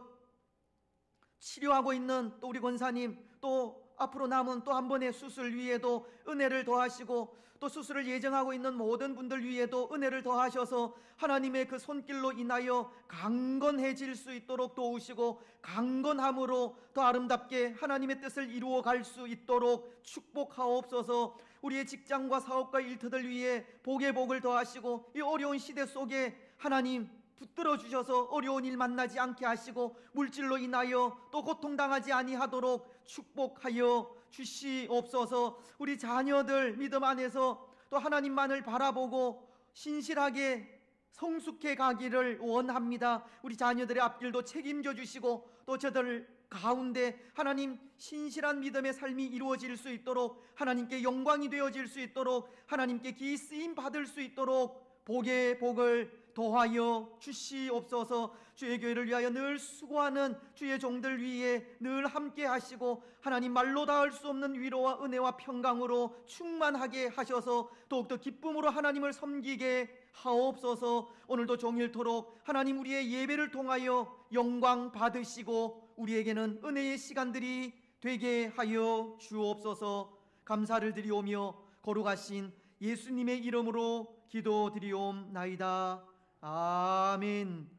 치료하고 있는 또 우리 권사님 또 앞으로 남은 또 한 번의 수술 위에도 은혜를 더하시고 또 수술을 예정하고 있는 모든 분들 위에도 은혜를 더하셔서 하나님의 그 손길로 인하여 강건해질 수 있도록 도우시고 강건함으로 더 아름답게 하나님의 뜻을 이루어 갈 수 있도록 축복하옵소서. 우리의 직장과 사업과 일터들 위에 복의 복을 더하시고 이 어려운 시대 속에 하나님 붙들어 주셔서 어려운 일 만나지 않게 하시고 물질로 인하여 또 고통당하지 아니하도록 축복하여 주시옵소서. 우리 자녀들 믿음 안에서 또 하나님만을 바라보고 신실하게 성숙해 가기를 원합니다. 우리 자녀들의 앞길도 책임져 주시고 또 저들 가운데 하나님 신실한 믿음의 삶이 이루어질 수 있도록, 하나님께 영광이 되어질 수 있도록, 하나님께 기 쓰임 받을 수 있도록 복의 복을 더하여 주시옵소서. 주의 교회를 위하여 늘 수고하는 주의 종들 위에 늘 함께 하시고 하나님 말로 닿을 수 없는 위로와 은혜와 평강으로 충만하게 하셔서 더욱더 기쁨으로 하나님을 섬기게 하옵소서. 오늘도 종일토록 하나님 우리의 예배를 통하여 영광 받으시고 우리에게는 은혜의 시간들이 되게 하여 주옵소서. 감사를 드리오며 거룩하신 예수님의 이름으로 기도드리옵나이다. 아멘.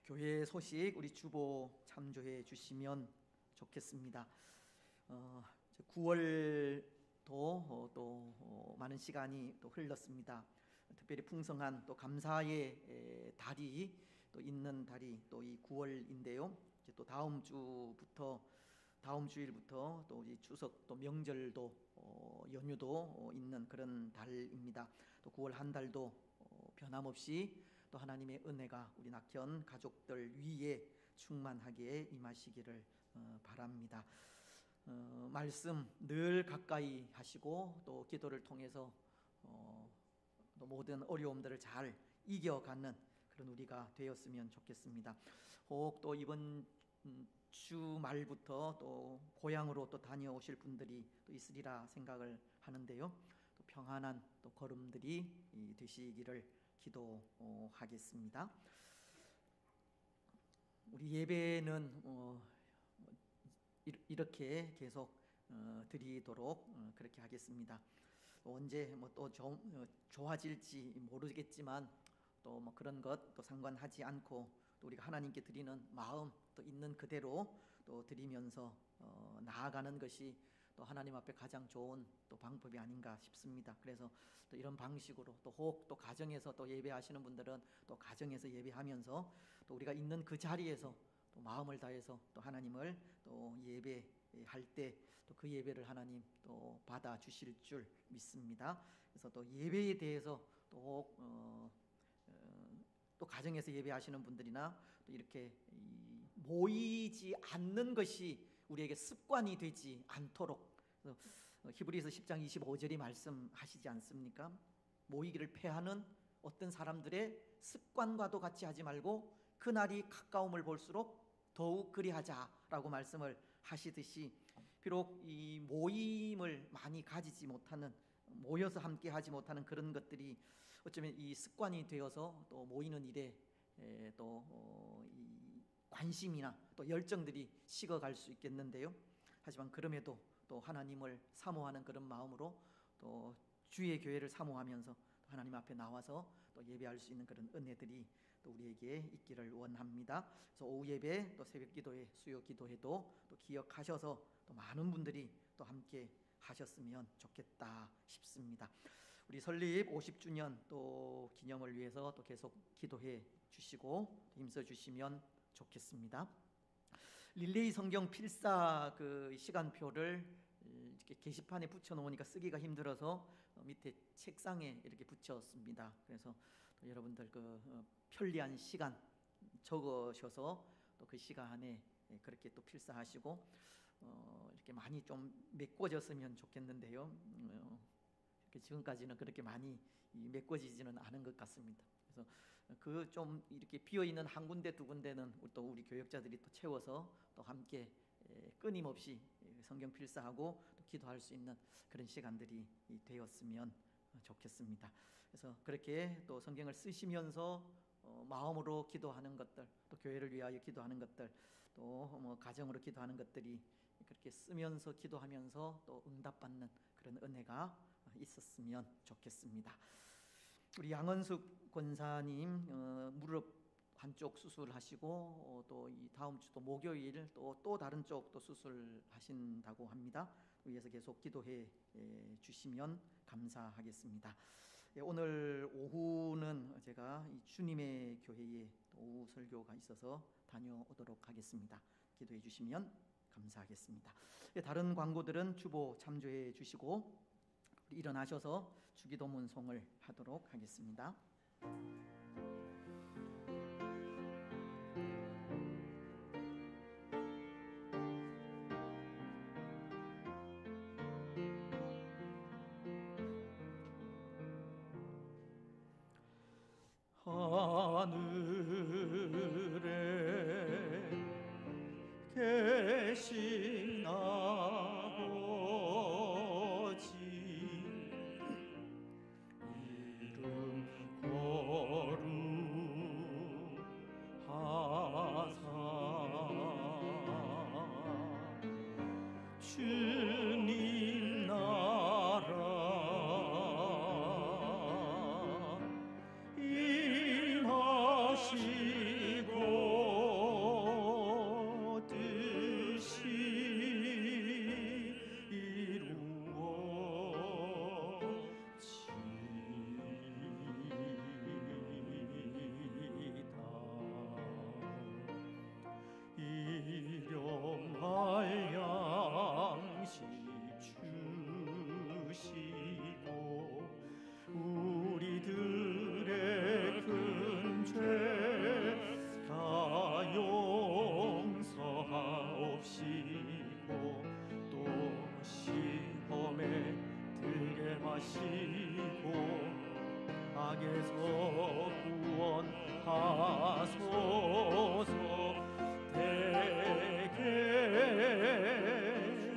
교회 소식 우리 주보 참조해 주시면 좋겠습니다. 9월도 또 많은 시간이 또 흘렀습니다. 특별히 풍성한 또 감사의 달이 또 있는 달이 또 이 9월인데요. 이제 또 다음 주일부터 또 이 추석 또 명절도 연휴도 있는 그런 달입니다. 또 9월 한 달도 변함없이 또 하나님의 은혜가 우리 낙현 가족들 위에 충만하게 임하시기를 바랍니다. 말씀 늘 가까이 하시고 또 기도를 통해서 또 모든 어려움들을 잘 이겨가는 그런 우리가 되었으면 좋겠습니다. 혹 또 이번 주말부터 또 고향으로 또 다녀오실 분들이 또 있으리라 생각을 하는데요. 또 평안한 또 걸음들이 되시기를 기도하겠습니다. 우리 예배는 이렇게 계속 드리도록 그렇게 하겠습니다. 언제 또 좋아질지 모르겠지만 또 그런 것 또 상관하지 않고 또 우리가 하나님께 드리는 마음 또 있는 그대로 또 드리면서 나아가는 것이 또 하나님 앞에 가장 좋은 또 방법이 아닌가 싶습니다. 그래서 또 이런 방식으로 또 혹 또 가정에서 또 예배하시는 분들은 또 가정에서 예배하면서 또 우리가 있는 그 자리에서 또 마음을 다해서 또 하나님을 또 예배할 때 또 그 예배를 하나님 또 받아 주실 줄 믿습니다. 그래서 또 예배에 대해서 또 가정에서 예배하시는 분들이나 또 이렇게 모이지 않는 것이 우리에게 습관이 되지 않도록 히브리서 10장 25절이 말씀하시지 않습니까? 모이기를 패하는 어떤 사람들의 습관과도 같이 하지 말고 그날이 가까움을 볼수록 더욱 그리하자라고 말씀을 하시듯이 비록 이 모임을 많이 가지지 못하는, 모여서 함께 하지 못하는 그런 것들이 어쩌면 이 습관이 되어서 또 모이는 일에 또 이 관심이나 또 열정들이 식어갈 수 있겠는데요. 하지만 그럼에도 또 하나님을 사모하는 그런 마음으로 또 주의 교회를 사모하면서 하나님 앞에 나와서 또 예배할 수 있는 그런 은혜들이 또 우리에게 있기를 원합니다. 그래서 오후 예배 또 새벽 기도회, 수요 기도회도 또 기억하셔서 또 많은 분들이 또 함께 하셨으면 좋겠다 싶습니다. 우리 설립 50주년 또 기념을 위해서 또 계속 기도해 주시고 힘써 주시면 좋겠습니다. 릴레이 성경 필사 그 시간표를 이렇게 게시판에 붙여 놓으니까 쓰기가 힘들어서 밑에 책상에 이렇게 붙였습니다. 그래서 또 여러분들 그 편리한 시간 적으셔서 또 그 시간에 그렇게 또 필사하시고 이렇게 많이 좀 메꿔졌으면 좋겠는데요. 지금까지는 그렇게 많이 메꿔지지는 않은 것 같습니다. 그래서 그 좀 이렇게 비어 있는 한 군데 두 군데는 또 우리 교역자들이 또 채워서 또 함께 끊임없이 성경 필사하고 또 기도할 수 있는 그런 시간들이 되었으면 좋겠습니다. 그래서 그렇게 또 성경을 쓰시면서 마음으로 기도하는 것들, 또 교회를 위하여 기도하는 것들, 또 가정으로 기도하는 것들이 그렇게 쓰면서 기도하면서 또 응답받는 그런 은혜가 있었으면 좋겠습니다. 우리 양은숙 권사님 무릎 한쪽 수술하시고 또 이 다음 주 또 목요일 또 다른 쪽 또 수술하신다고 합니다. 위에서 계속 기도해 주시면 감사하겠습니다. 오늘 오후는 제가 이 주님의 교회에 오후 설교가 있어서 다녀오도록 하겠습니다. 기도해 주시면 감사하겠습니다. 다른 광고들은 주보 참조해 주시고 일어나셔서 주기도문송을 하도록 하겠습니다. 하늘에 계신 아버지 이름 거룩하사 주님 나라 임하시고 뜻이 이루어지이다. 일용할 양식 주시고 우리들의 큰 죄 다 용서하옵시고 또 시험에 들게 마시고 악에서 구원하소서. 대개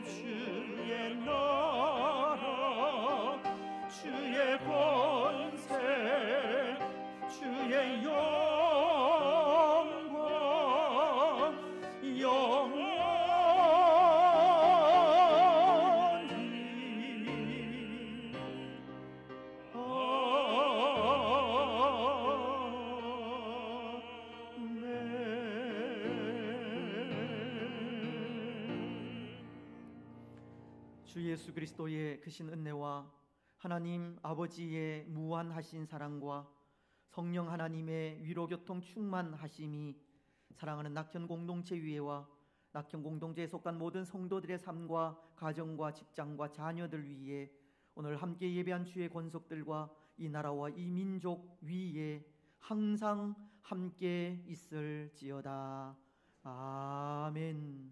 주의 나라 주의 권세 주의 영광 영원히 주 예수 그리스도의 크신 은혜와 하나님 아버지의 무한하신 사랑과 성령 하나님의 위로교통 충만하심이 사랑하는 낙현 공동체 위에와 낙현 공동체에 속한 모든 성도들의 삶과 가정과 직장과 자녀들 위에 오늘 함께 예배한 주의 권속들과 이 나라와 이 민족 위에 항상 함께 있을지어다. 아멘.